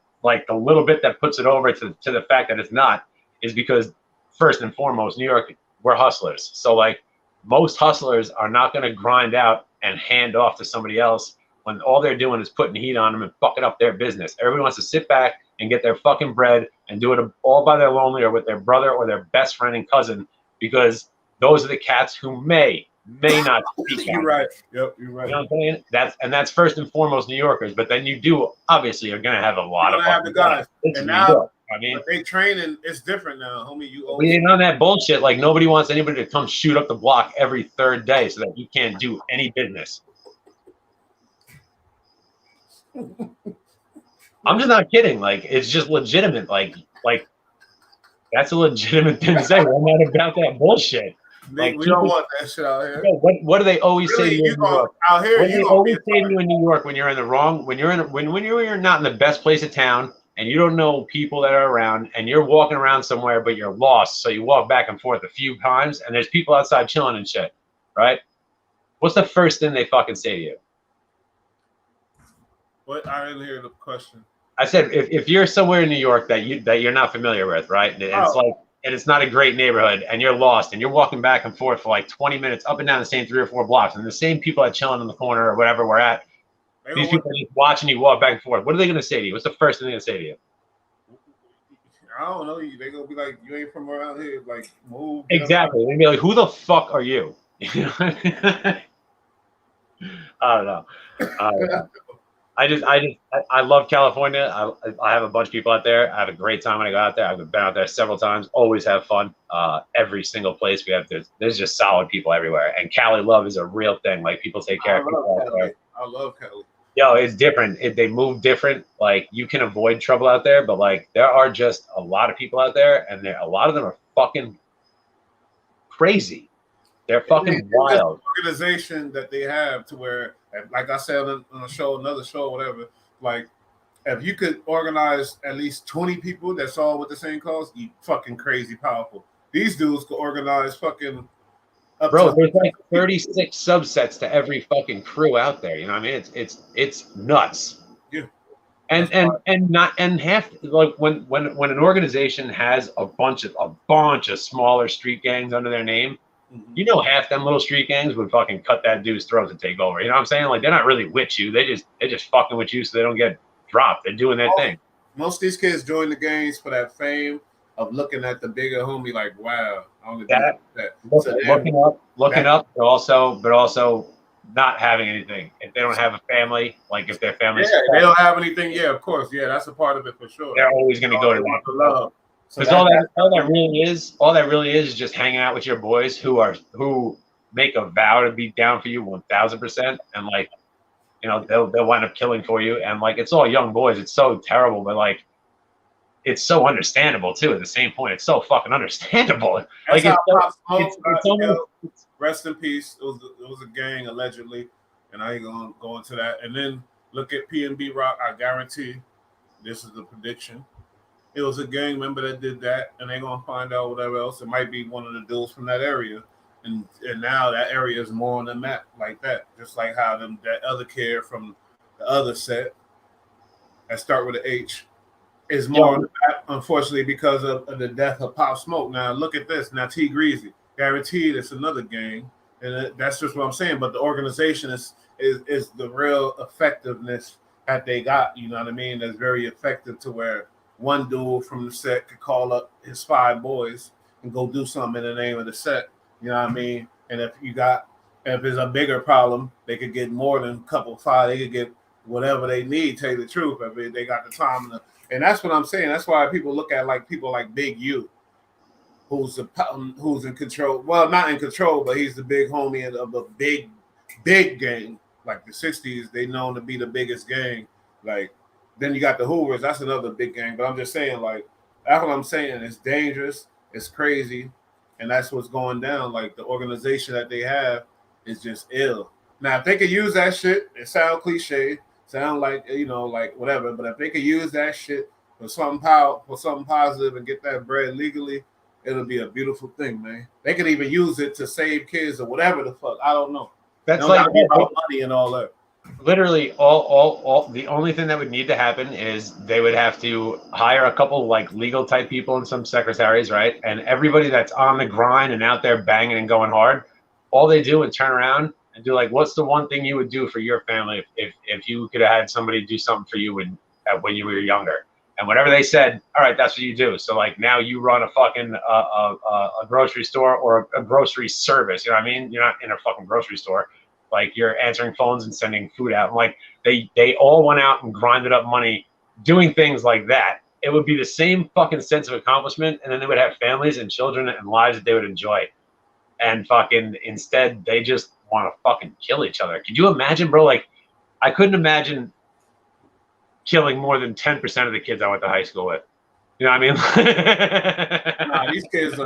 little bit that puts it over to the fact that it's not is because first and foremost, New York, we're hustlers. So like most hustlers are not going to grind out and hand off to somebody else when all they're doing is putting heat on them and fucking up their business. Everybody wants to sit back and get their fucking bread and do it all by their lonely or with their brother or their best friend and cousin, because those are the cats who may not speak. You're right. Yep, you're right. You know what I'm saying? That's first and foremost New Yorkers, but then you do obviously are gonna have a lot of have the guys. It's and New now York. I mean, but they training, it's different now, homie. we ain't on that bullshit. Like nobody wants anybody to come shoot up the block every third day so that you can't do any business. I'm just not kidding. Like it's just legitimate. Like that's a legitimate thing to say. We're not about that bullshit. Like, we don't want that shit out here. What do they always say to you in New York? Out here, what do they always say to you in New York when you're in the wrong, when you're not in the best place of town and you don't know people that are around and you're walking around somewhere but you're lost, so you walk back and forth a few times and there's people outside chilling and shit, right? What's the first thing they fucking say to you? What? I didn't hear the question. I said if you're somewhere in New York that you're not familiar with, right? And it's like, and it's not a great neighborhood, and you're lost, and you're walking back and forth for like 20 minutes up and down the same 3 or 4 blocks, and the same people are chilling in the corner or whatever we're at. These people are just watching you walk back and forth. What are they going to say to you? What's the first thing they're going to say to you? I don't know. They're going to be like, you ain't from around here. Like, move. Exactly. They're going to be like, who the fuck are you? I don't know. I love California. I have a bunch of people out there. I have a great time when I go out there. I've been out there several times. Always have fun. Every single place we have, there's just solid people everywhere. And Cali love is a real thing. Like people take care of people out there. I love Cali. Yo, it's different. They move different. Like you can avoid trouble out there, but like there are just a lot of people out there, and a lot of them are fucking crazy. They're fucking wild. Organization that they have to where, like I said on a show, another show, whatever, like if you could organize at least 20 people that's all with the same cause, you fucking crazy powerful. These dudes could organize fucking bro, there's like 36 subsets to every fucking crew out there. You know what I mean? It's nuts. Yeah. And half, like when an organization has a bunch of smaller street gangs under their name, you know, half them little street gangs would fucking cut that dude's throat to take over. You know what I'm saying? Like they're not really with you. They're just fucking with you so they don't get dropped. They're doing their thing. Most of these kids join the gangs for that fame of looking at the bigger homie like, wow, I only that. Looking up, but also not having anything. If they don't have a family, like if their family, they don't have anything. Yeah, of course, yeah, that's a part of it for sure. They're always going to go to that for love. Because all that really is just hanging out with your boys who make a vow to be down for you 1,000%, and like, you know, they'll wind up killing for you, and like it's all young boys. It's so terrible, but like it's so understandable too. At the same point, it's so fucking understandable. That's like it's almost, rest in peace. It was a gang allegedly, and I ain't gonna go into that. And then look at PNB Rock. I guarantee this is the prediction. It was a gang member that did that, and they're gonna find out whatever else. It might be one of the dudes from that area, and now that area is more on the map like that. Just like how that other kid from the other set that start with an H is more on the map, unfortunately, because of the death of Pop Smoke. Now look at this. Now T Greezy, guaranteed it's another gang, and that's just what I'm saying. But the organization is the real effectiveness that they got. You know what I mean? That's very effective to where one dude from the set could call up his 5 boys and go do something in the name of the set. You know what I mean? And if it's a bigger problem, they could get more than a couple 5. They could get whatever they need. Tell you the truth, if they got the time. And that's what I'm saying. That's why people look at like people like Big U, who's in control. Well, not in control, but he's the big homie of a big gang. Like the 60s, they known to be the biggest gang. Like. Then you got the Hoovers. That's another big gang. But I'm just saying, like, that's what I'm saying. It's dangerous. It's crazy. And that's what's going down. Like, the organization that they have is just ill. Now, if they could use that shit, it sound cliche, sound like, you know, like whatever. But if they could use that shit for something positive and get that bread legally, it'll be a beautiful thing, man. They could even use it to save kids or whatever the fuck. I don't know. That's like about money and all that. literally all the only thing that would need to happen is they would have to hire a couple like legal type people and some secretaries, right? And everybody that's on the grind and out there banging and going hard, all they do is turn around and do like, what's the one thing you would do for your family if you could have had somebody do something for you when you were younger? And whatever they said, all right, that's what you do. So like now you run a fucking a grocery store or a grocery service. You know what I mean? You're not in a fucking grocery store. Like you're answering phones and sending food out. Like they all went out and grinded up money doing things like that. It would be the same fucking sense of accomplishment, and then they would have families and children and lives that they would enjoy. And fucking instead, they just want to fucking kill each other. Could you imagine, bro? Like I couldn't imagine killing more than 10% of the kids I went to high school with. You know what I mean? Nah, these kids, they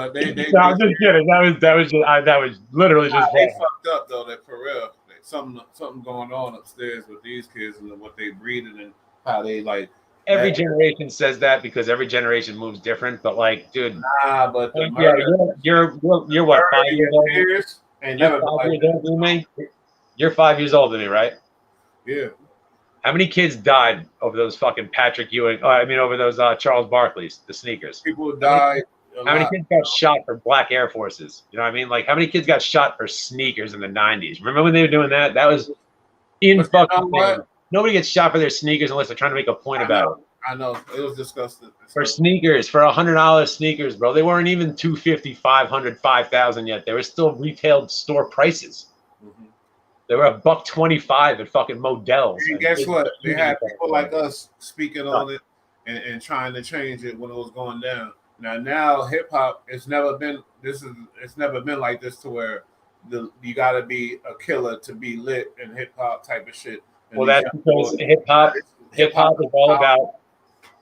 no, I'm just kidding. That was literally just. They fucked up though. That for real. Something going on upstairs with these kids and what they breeding and how they like. Every generation says that because every generation moves different. But like, dude, nah, but you're what 5 years old? You're 5 years older than me, right? Yeah. How many kids died over those fucking Patrick Ewing? Over those Charles Barkley's, the sneakers. People died. How many kids got shot for black Air Forces? You know what I mean? Like, how many kids got shot for sneakers in the 90s? Remember when they were doing that? That was nobody gets shot for their sneakers unless they're trying to make a point about it. I know. It was disgusting. For sneakers, for $100 sneakers, bro. They weren't even $250, $500, $5,000 yet. They were still retail store prices. Mm-hmm. They were $125 at fucking Modell's. And guess what? They had people like us speaking on it and trying to change it when it was going down. Now hip hop, it's never been like this to where you got to be a killer to be lit in hip hop type of shit. And well, that's because hip hop is all about.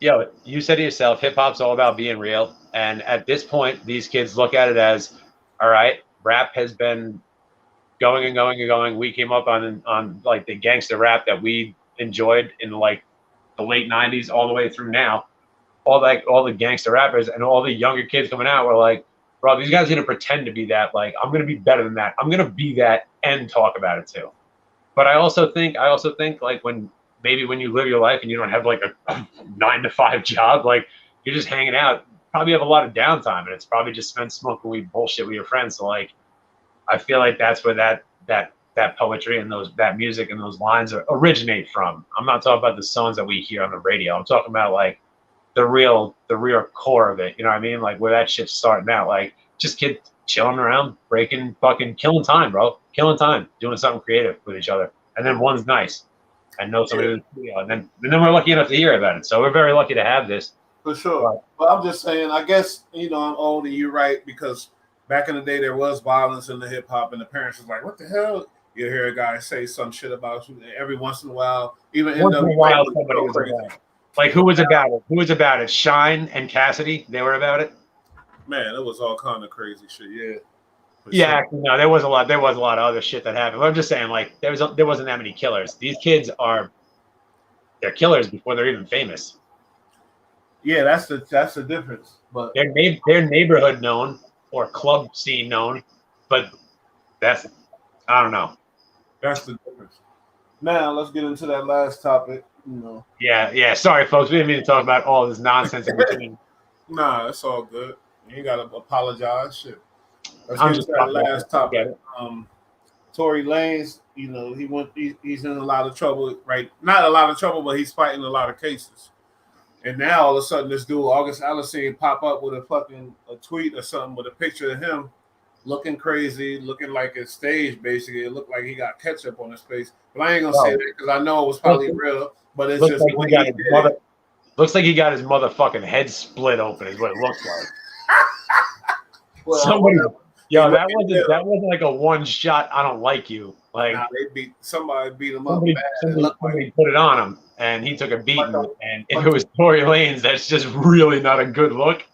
You said to yourself, hip hop's all about being real. And at this point, these kids look at it as, all right, rap has been going and going and going. We came up on like the gangster rap that we enjoyed in like the late 90s all the way through now. All the gangster rappers and all the younger kids coming out were like, bro, these guys are gonna pretend to be that. Like, I'm gonna be better than that. I'm gonna be that and talk about it too. But I also think like when you live your life and you don't have like a 9-to-5 job, like you're just hanging out, probably have a lot of downtime, and it's probably just spent smoking weed bullshit with your friends. So like, I feel like that's where that poetry and that music and those lines originate from. I'm not talking about the songs that we hear on the radio. I'm talking about like the real core of it. You know what I mean? Like where that shit's starting out. Like just kids chilling around, breaking, fucking killing time, bro. Killing time, doing something creative with each other. And then one's nice. I know somebody, and then we're lucky enough to hear about it. So we're very lucky to have this. For sure. But I'm just saying, I guess, I'm old and you're right, because back in the day there was violence in the hip hop and the parents was like, what the hell? You hear a guy say some shit about you every once in a while. Even in the while somebody was about it. Like who was about it? Who was about it? Shine and Cassidy, they were about it. Man, it was all kind of crazy shit. Yeah. Yeah, no, there was a lot of other shit that happened. But I'm just saying, like, there wasn't that many killers. These kids they're killers before they're even famous. Yeah, that's the difference. But they're neighborhood known or club scene known, but I don't know. That's the difference. Now let's get into that last topic. Yeah. Sorry, folks, we didn't mean to talk about all this nonsense in between. Nah, it's all good. You ain't gotta apologize. Shit. Let's get into that last topic. Tory Lanez, he's in a lot of trouble, right? Not a lot of trouble, but he's fighting a lot of cases. And now all of a sudden, this dude August Alsina pop up with a tweet or something with a picture of him looking crazy, looking like a stage. Basically, it looked like he got ketchup on his face. But I ain't gonna say that because I know it was probably real. But it's just like looks like he got his motherfucking head split open. Is what it looks like. Well, that wasn't like a one shot. I don't like you. Like somebody beat him up. Somebody put it on him, and he took a beating. And if it was Tory Lanez, that's just really not a good look.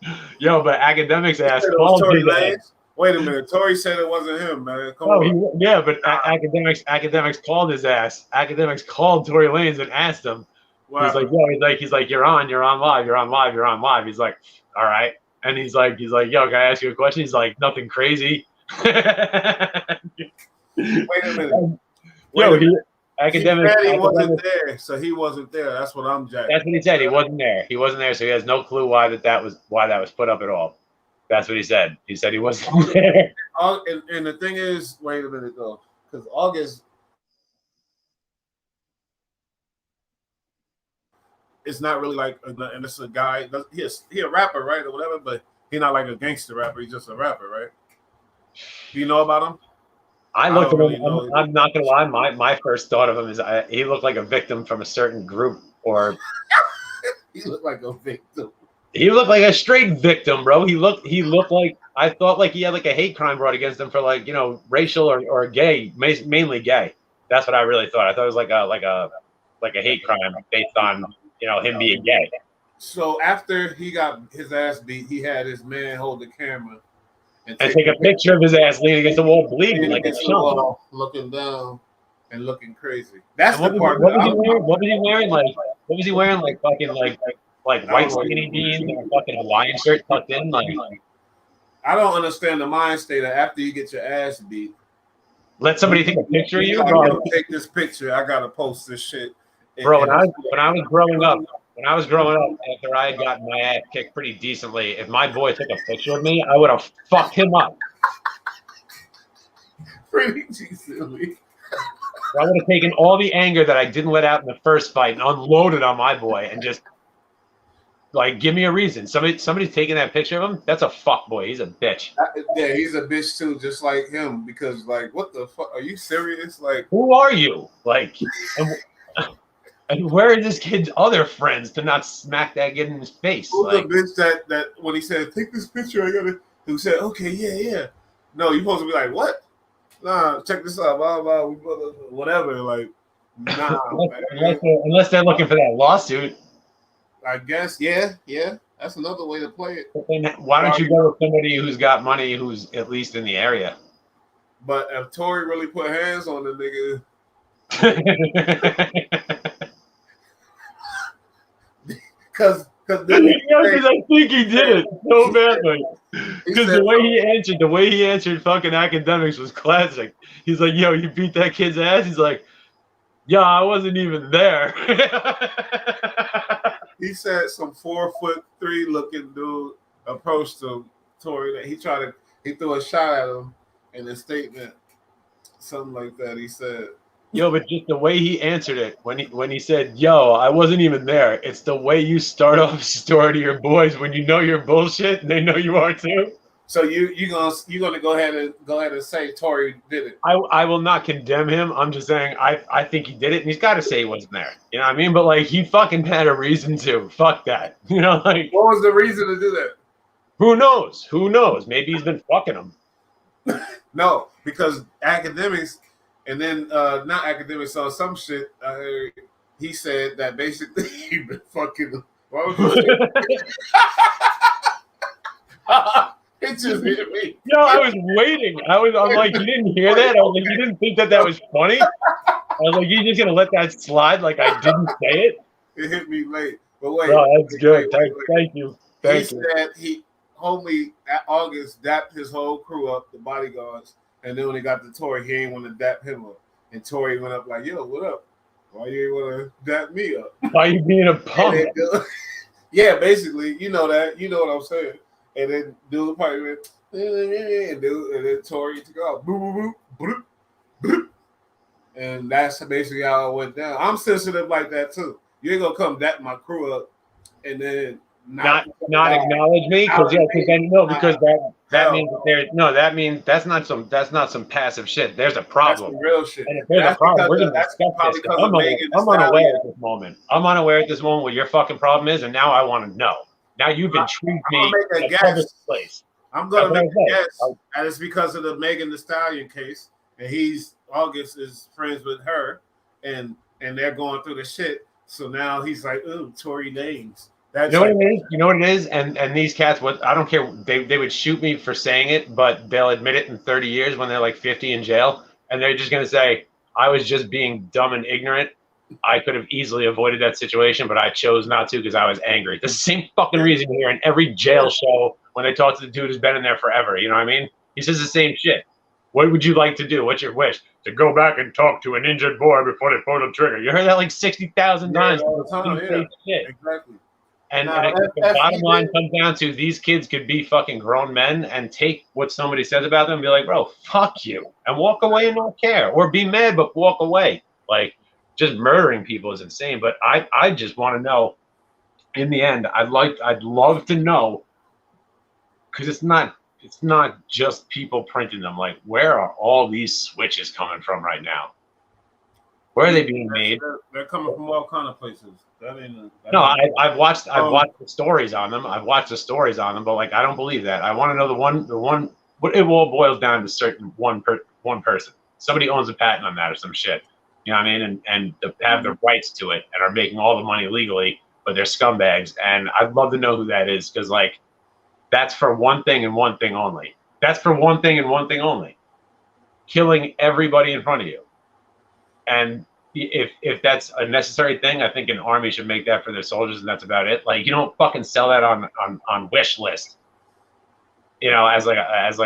But Akademiks asked Tory Lanez. Wait a minute, Tory said it wasn't him, man. Come on. But Akademiks called his ass. Akademiks called Tory Lanez and asked him. Wow. He's like, you're on live. He's like, all right. And he's like, yo, can I ask you a question? He's like, nothing crazy. Wait a minute. Academics. He said he wasn't there, so he wasn't there. That's what I'm jacking. That's what he said. He wasn't there. He wasn't there, so he has no clue why that was put up at all. That's what he said. He said he wasn't there. And the thing is, wait a minute though, because August, it's not really like, and it's a guy. He a rapper, right, or whatever, but he's not like a gangster rapper. He's just a rapper, right? Do you know about him? I looked at him. I'm not gonna lie. My first thought of him is he looked like a victim from a certain group, or he looked like a victim. He looked like a straight victim, bro. He looked like, I thought like he had like a hate crime brought against him for like, you know, racial or gay, mainly gay. That's what I really thought. I thought it was like a hate crime based on, you know, him being gay. So after he got his ass beat, he had his man hold the camera and take a picture of his ass leaning against the wall, bleeding like a chump, looking down and looking crazy. That's the part. What was he wearing? Like, what was he wearing? Like fucking like white skinny jeans and a fucking Hawaiian shirt tucked in. Like, I don't understand the mind state of after you get your ass beat. Let somebody take a picture of you, bro. Take this picture. I gotta post this shit. Bro, when I was growing up, after I had gotten my ass kicked pretty decently, if my boy took a picture of me, I would have fucked him up. Pretty decently. I would have taken all the anger that I didn't let out in the first fight and unloaded on my boy and just, like, give me a reason. Somebody's taking that picture of him. That's a fuck boy. He's a bitch. Yeah, he's a bitch too, just like him. Because, like, what the fuck? Are you serious? Like, who are you? Like, and where are this kid's other friends to not smack that kid in his face? Who's the bitch that when he said, take this picture, who said, okay, yeah. No, you're supposed to be like, what? Nah, check this out, blah, blah, whatever. Like, nah. unless they're looking for that lawsuit. I guess, yeah. That's another way to play it. Why don't you go with somebody who's got money, who's at least in the area? But if Tory really put hands on the nigga, because I think he did it so badly. Because the way he answered fucking Akademiks was classic. He's like, yo, you beat that kid's ass? He's like, yeah, I wasn't even there. He said some 4'3" looking dude approached him, Tory. He threw a shot at him in a statement, something like that. He said, yo, but just the way he answered it when he said, yo, I wasn't even there. It's the way you start off a story to your boys when you know you're bullshit and they know you are too. So you're gonna go ahead and say Tory did it. I will not condemn him. I'm just saying I think he did it, and he's got to say he wasn't there. You know what I mean? But like he fucking had a reason to. Fuck that. You know, like what was the reason to do that? Who knows? Who knows? Maybe he's been fucking him. No, because Akademiks, and then not Akademiks on some shit. I heard he said that basically he been fucking him. Why would you say? It just hit me. Yo, I was waiting. I'm like, you didn't hear that? I was like, you didn't think that was funny? I was like, you're just gonna let that slide like I didn't say it? It hit me late. But wait. No, that's good. Thank you. He said homie at August dapped his whole crew up, the bodyguards, and then when he got to Tory, he ain't want to dap him up. And Tory went up like, yo, what up? Why you ain't want to dap me up? Why you being a punk? Yeah, basically, you know that. You know what I'm saying. And then dude probably went, and then Tory took off. Boop, boop, boop. And that's basically how it went down. I'm sensitive like that too. You ain't gonna come dap my crew up and then not acknowledge me because that means that means that's not some passive shit. There's a problem. That's the real shit. And if there's a problem, we're gonna discuss this. I'm unaware at this moment. I'm unaware at this moment what your fucking problem is, and now I want to know. Now you've intrigued me. I'm gonna make a guess, and it's because of the Megan Thee Stallion case, and August is friends with her, and they're going through the shit. So now he's like, "Ooh, Tory Lanez." You know what it is? You know what it is? And these cats, I don't care. They would shoot me for saying it, but they'll admit it in 30 years when they're like 50 in jail, and they're just gonna say, "I was just being dumb and ignorant. I could have easily avoided that situation, but I chose not to because I was angry." The same fucking reason you hear in every jail show when they talk to the dude who's been in there forever. You know what I mean? He says the same shit. What would you like to do? What's your wish? To go back and talk to an injured boy before they pull the trigger. You heard that like 60,000 times. All the time, Shit. Exactly. And, Now, the bottom line comes down to these kids could be fucking grown men and take what somebody says about them and be like, bro, fuck you, and walk away and not care, or be mad but walk away. Like, just murdering people is insane. But I just want to know. In the end, I'd love to know, because it's not just people printing them. Like, where are all these switches coming from right now? Where are they being made? They're coming from all kind of places. I've watched the stories on them. I've watched the stories on them, but like, I don't believe that. I want to know the one. But it all boils down to certain one person. Somebody owns a patent on that or some shit. You know what I mean? And have the rights to it and are making all the money legally, but they're scumbags. And I'd love to know who that is, because like, that's for one thing and one thing only. That's for one thing and one thing only. Killing everybody in front of you. And if that's a necessary thing, I think an army should make that for their soldiers, and that's about it. Like, you don't fucking sell that on wish list, you know, as like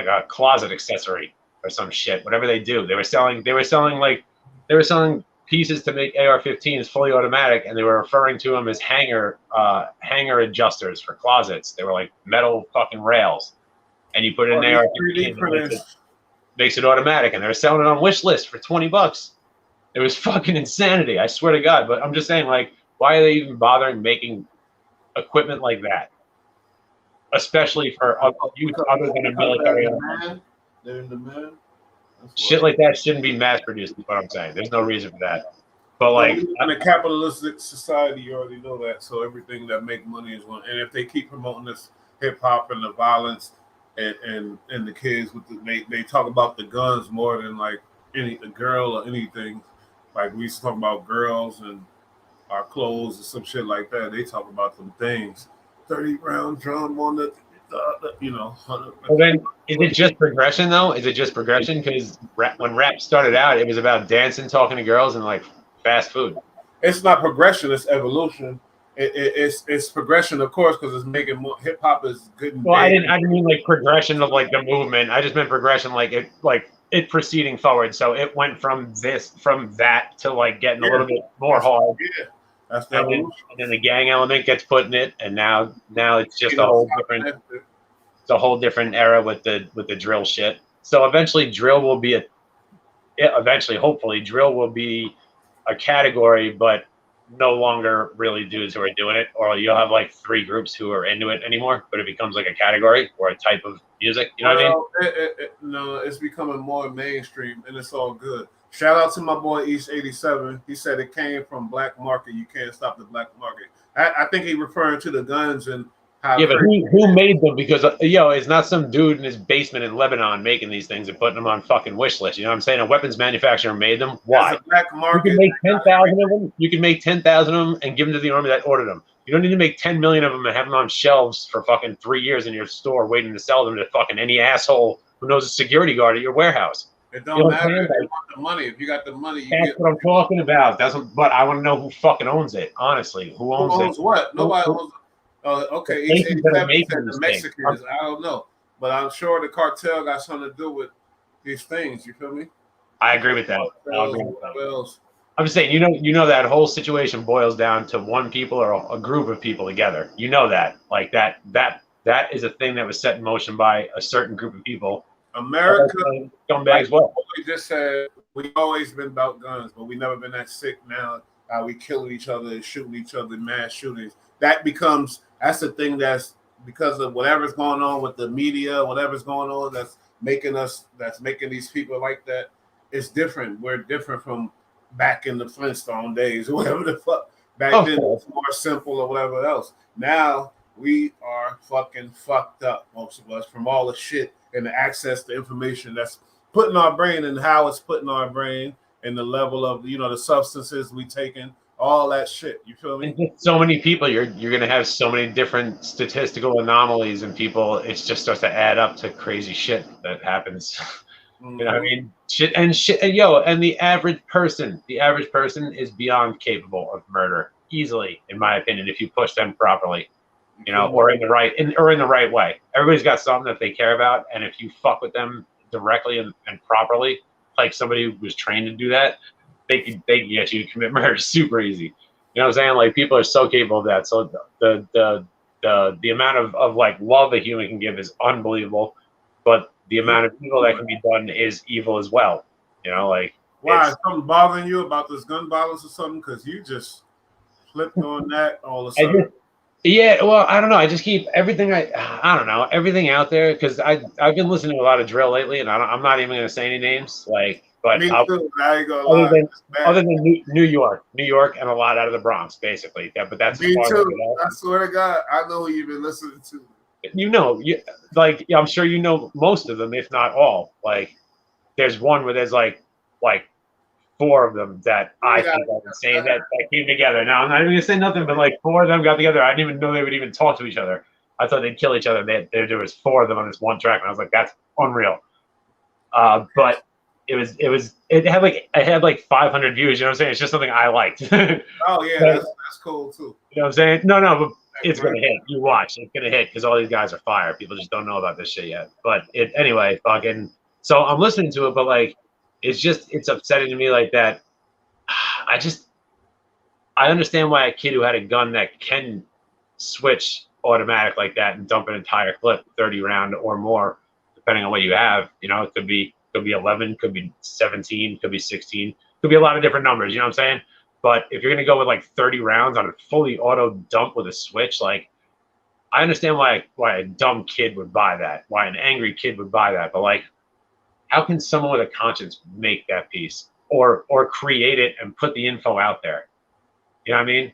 a closet accessory or some shit. Whatever they do, they were selling pieces to make AR-15s fully automatic, and they were referring to them as hanger adjusters for closets. They were like metal fucking rails, and you put it in AR-15, makes it automatic, and they were selling it on wish list for $20. It was fucking insanity, I swear to God. But I'm just saying, like, why are they even bothering making equipment like that? Especially for use other than a military. They're in demand. Shit like that shouldn't be mass produced, is what I'm saying. There's no reason for that. But like, in a capitalistic society, you already know that. So everything that make money is one. And if they keep promoting this hip hop and the violence and the kids with they talk about the guns more than like a girl or anything. Like, we used to talk about girls and our clothes and some shit like that. They talk about them things. 30-round drum on the you know. 100. Well, then, is it just progression though? Is it just progression? Because when rap started out, it was about dancing, talking to girls, and like fast food. It's not progression; it's evolution. It's progression, of course, because it's making more. Hip hop is good. And well, I didn't mean like progression of like the movement. I just meant progression, like it proceeding forward. So it went from that to like getting a little bit more hard. Yeah, that's the evolution. And then the gang element gets put in it, and now it's just a whole different. It's a whole different era with the drill shit. So eventually, hopefully, drill will be a category, but no longer really dudes who are doing it, or you'll have like 3 groups who are into it anymore, but it becomes like a category or a type of music. You know what I mean? No, it's becoming more mainstream, and it's all good. Shout out to my boy East 87. He said it came from black market. You can't stop the black market. I think he referring to the guns and how. Yeah, but who made them? Because it's not some dude in his basement in Lebanon making these things and putting them on fucking wish list. You know what I'm saying? A weapons manufacturer made them. Why? Black market. You can make 10,000 of them. You can make 10,000 of them and give them to the army that ordered them. You don't need to make 10 million of them and have them on shelves for fucking 3 years in your store waiting to sell them to fucking any asshole who knows a security guard at your warehouse. It don't matter. If you want the money. If you got the money, that's what I'm talking about. But I want to know who fucking owns it. Honestly, who owns it? What? Nobody owns. Okay, East 87 said the Mexicans. I don't know, but I'm sure the cartel got something to do with these things. You feel me? I agree with that. I'm just saying, you know that whole situation boils down to one people or a group of people together. You know that, like that is a thing that was set in motion by a certain group of people. America, scumbags. What we just said, we always been about guns, but we never been that sick. Now we killing each other and shooting each other, mass shootings. That's the thing that's because of whatever's going on with the media, whatever's going on that's making these people like that. It's different. We're different from back in the Flintstone days or whatever the fuck. Back then it was more simple or whatever else. Now we are fucking fucked up, most of us, from all the shit and the access to information that's put in our brain and how it's put in our brain and the level of, the substances we taking. All that shit, you feel me? So many people, you're gonna have so many different statistical anomalies, and people, it just starts to add up to crazy shit that happens. Mm-hmm. You know what I mean? And the average person is beyond capable of murder easily, in my opinion, if you push them properly, or in the right way. Everybody's got something that they care about, and if you fuck with them directly and properly, like somebody who was trained to do that, they could get you to commit murder super easy. You know what I'm saying? Like people are so capable of that. So the amount of like love a human can give is unbelievable, but the amount of evil that can be done is evil as well. You know, like why is something bothering you about this gun violence or something? Because you just flipped on that all of a sudden. Yeah, well, I don't know. I just keep everything. I don't know everything out there because I've been listening to a lot of drill lately, and I'm not even going to say any names. Like, but Me too. I ain't gonna lie. Other than New York, and a lot out of the Bronx, basically. Yeah, but that's me too. I swear to God, I know who you've been listening to. You know, I'm sure you know most of them, if not all. Like, there's one where there's like 4 of them that I think are insane that came together. Now, I'm not even gonna say nothing, but like 4 of them got together. I didn't even know they would even talk to each other. I thought they'd kill each other. There was 4 of them on this one track, and I was like, that's unreal. But it had like 500 views. You know what I'm saying? It's just something I liked. Oh yeah, that's cool too. You know what I'm saying? No, but it's gonna hit. You watch, it's gonna hit because all these guys are fire. People just don't know about this shit yet. But anyway, fucking. So I'm listening to it, but like. It's upsetting to me like that. I understand why a kid who had a gun that can switch automatic like that and dump an entire clip, 30 round or more, depending on what you have. You know, it could be 11, could be 17, could be 16, could be a lot of different numbers. You know what I'm saying? But if you're gonna go with like 30 rounds on a fully auto dump with a switch, like I understand why a dumb kid would buy that, why an angry kid would buy that, but like. How can someone with a conscience make that piece or create it and put the info out there? You know what I mean?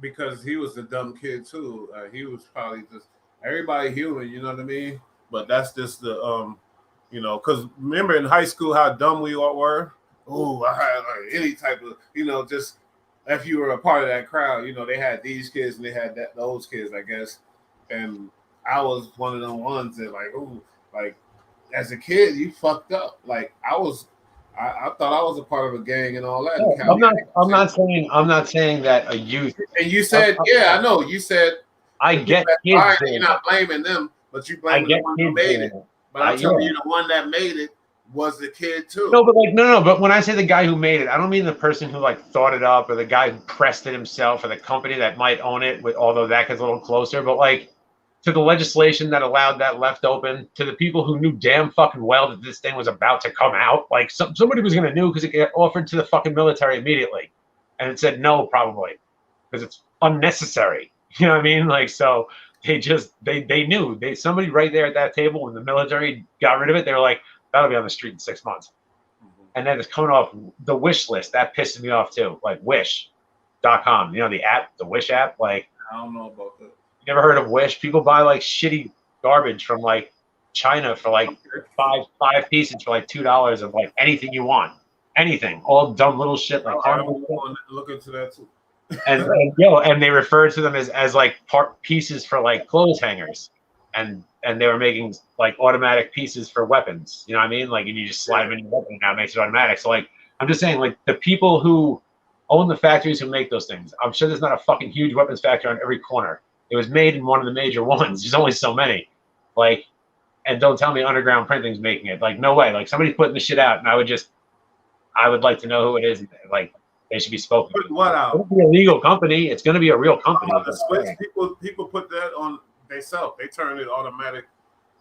Because he was a dumb kid too. He was probably just everybody human, you know what I mean? But that's just the you know, because remember in high school how dumb we all were. Oh, I had like, any type of, you know, just if you were a part of that crowd, you know, they had these kids and they had those kids, I guess. And I was one of them ones that like, oh, like. As a kid, you fucked up. Like I thought I was a part of a gang and all that. No, I'm not saying that a youth. And you said, yeah, I know. You said I get kids. You're not blaming them, but you blame the one who made it. But I'm telling you, the one that made it was the kid too. No, but like no. But when I say the guy who made it, I don't mean the person who like thought it up or the guy who pressed it himself or the company that might own it. Although that gets a little closer, but like. To the legislation that allowed that left open, to the people who knew damn fucking well that this thing was about to come out, like somebody was going to know because it got offered to the fucking military immediately, and it said no probably because it's unnecessary. You know what I mean? Like so they knew somebody right there at that table when the military got rid of it, they were like that'll be on the street in 6 months, and then it's coming off the Wish list that pisses me off too, like Wish.com, you know the app, the Wish app, like I don't know about that. You ever heard of Wish? People buy like shitty garbage from like China for like five pieces for like $2 of like anything you want, anything, all dumb little shit like. I want to look into that too. and they refer to them as like part pieces for like clothes hangers, and they were making like automatic pieces for weapons. You know what I mean? Like, and you just slide them in your weapon, and now it makes it automatic. So like, I'm just saying, like the people who own the factories who make those things, I'm sure there's not a fucking huge weapons factory on every corner. It was made in one of the major ones. There's only so many. Like, and don't tell me Underground Printing's making it. Like, no way. Like, somebody's putting the shit out, and I would like to know who it is. Like, they should be spoken. Put what out? It's going to be a legal company. It's going to be a real company. The Switch, people put that on themselves. They turn it automatic.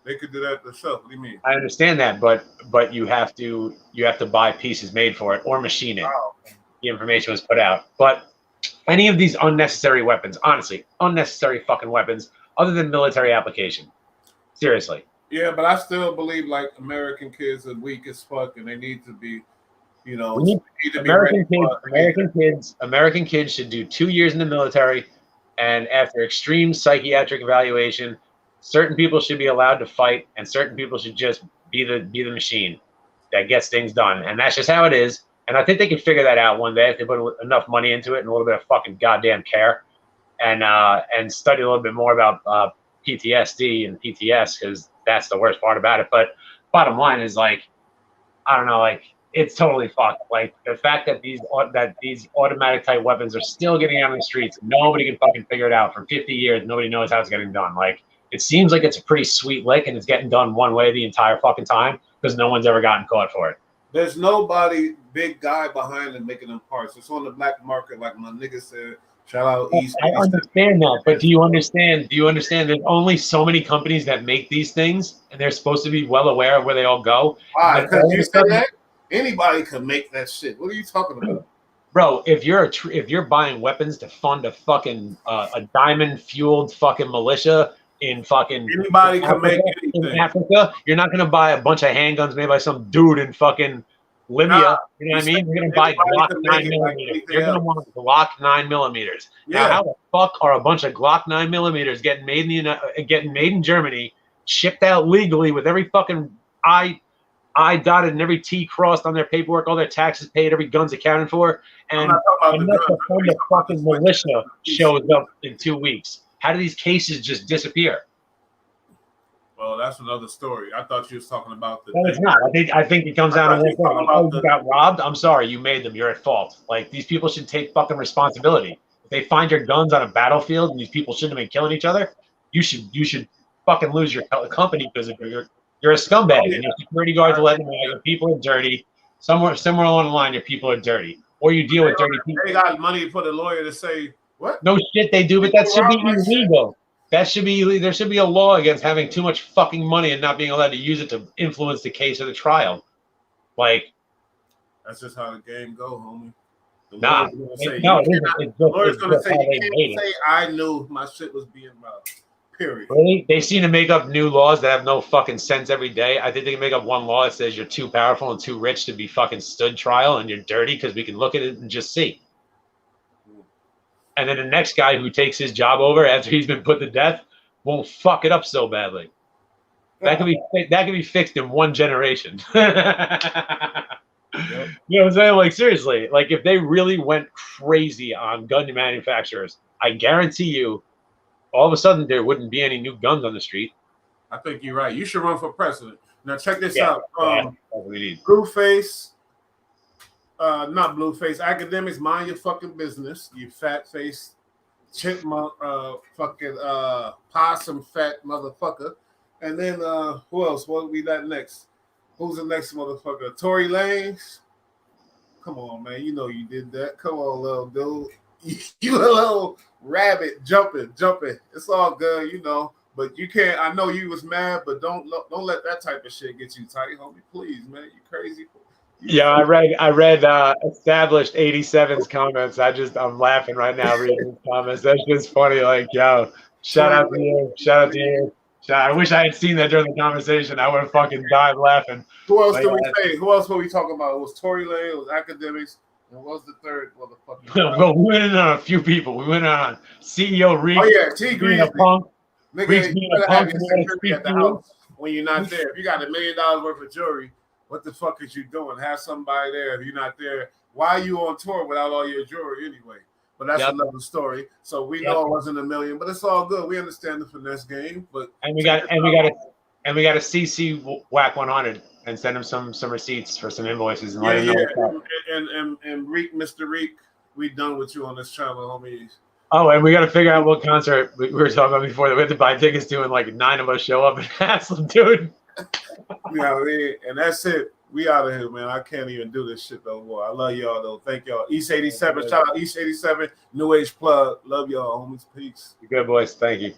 They could do that themselves. What do you mean? I understand that, but you have to buy pieces made for it or machine it. Oh. The information was put out, but. Any of these unnecessary weapons, honestly, unnecessary fucking weapons, other than military application. Seriously. Yeah, but I still believe like American kids are weak as fuck, and they need to be, you know, American kids should do 2 years in the military, and after extreme psychiatric evaluation, certain people should be allowed to fight, and certain people should just be the machine that gets things done, and that's just how it is. And I think they can figure that out one day if they put enough money into it and a little bit of fucking goddamn care, and study a little bit more about PTSD and PTS, because that's the worst part about it. But bottom line is, like, I don't know, like, it's totally fucked. Like, the fact that these automatic type weapons are still getting out on the streets, nobody can fucking figure it out. For 50 years, nobody knows how it's getting done. Like, it seems like it's a pretty sweet lick and it's getting done one way the entire fucking time. because no one's ever gotten caught for it. There's nobody big guy behind them making them parts. It's on the black market, like my nigga said. Shout out East. I understand that, but do you understand? Do you understand? There's only so many companies that make these things, and they're supposed to be well aware of where they all go. Why? Because you said that anybody could make that shit. What are you talking about, bro? If you're buying weapons to fund a fucking a diamond fueled fucking militia in fucking anybody can make anything in Africa, you're not gonna buy a bunch of handguns made by some dude in fucking Libya. Nah, you know what I mean? You're gonna buy Glock 9mm. You're gonna want Glock 9mm. Yeah. Now, how the fuck are a bunch of Glock 9mm getting made in Germany, shipped out legally with every fucking I dotted and every T crossed on their paperwork, all their taxes paid, every gun's accounted for, and the fucking militia shows up in 2 weeks? How do these cases just disappear? Well, that's another story. I thought you was talking about the. No, it's not. I think it comes down to one thing. Like, oh, you got robbed. I'm sorry, you made them. You're at fault. Like, these people should take fucking responsibility. If they find your guns on a battlefield and these people shouldn't have been killing each other, you should fucking lose your company because you're a scumbag. And your security guards are letting them know your people are dirty. Somewhere along the line, your people are dirty, or you deal with dirty people. They got money for the lawyer to say what? No shit, they do, but that should be illegal. That should be there should be a law against having too much fucking money and not being allowed to use it to influence the case or the trial. Like, that's just how the game go, homie. The lawyer's gonna say you can't say I knew my shit was being robbed. Period. Really? They seem to make up new laws that have no fucking sense every day. I think they can make up one law that says you're too powerful and too rich to be fucking stood trial and you're dirty because we can look at it and just see. And then the next guy who takes his job over after he's been put to death won't fuck it up so badly. That could be fixed in one generation. Yep. You know what I'm saying? Like, seriously, like if they really went crazy on gun manufacturers, I guarantee you, all of a sudden there wouldn't be any new guns on the street. I think you're right. You should run for president. Now check this out. Blueface. Not Blueface. Akademiks, mind your fucking business. You fat face, chipmunk, fucking possum fat motherfucker. And then who else? What will be that next? Who's the next motherfucker? Tory Lanez. Come on, man. You know you did that. Come on, little dude. You a little rabbit jumping. It's all good, you know. But you can't. I know you was mad, but don't let that type of shit get you tight, homie. Please, man. You crazy. Yeah, I read established 87's comments. I'm laughing right now reading his comments. That's just funny. Like, yo, shout out to you. I wish I had seen that during the conversation. I would have fucking died laughing. Who else did we say? Who else were we talking about? It was Tory Lanez, it was Akademiks, and what was the third motherfucker? Well, we went in on a few people. We went on CEO Reek. Oh yeah, T Greezy. Nigga, you better have your security at the house when you're not there. If you got $1 million worth of jewelry, what the fuck is you doing? Have somebody there. If you're not there, why are you on tour without all your jewelry anyway? But that's another story. So we know it wasn't $1 million, but it's all good. We understand the finesse game. But we got a CC whack 100 and send him some receipts for some invoices and let him know. And Reek, Mr. Reek, we done with you on this channel, homies. Oh, and we got to figure out what concert we were talking about before that we had to buy tickets to, and like 9 of us show up and hassle, dude. You know what I mean? And that's it. We out of here, man. I can't even do this shit no more. I love y'all, though. Thank y'all. East 87. Shout out East 87. New Age Plug. Love y'all, homies. Peace. You good, boys. Thank you.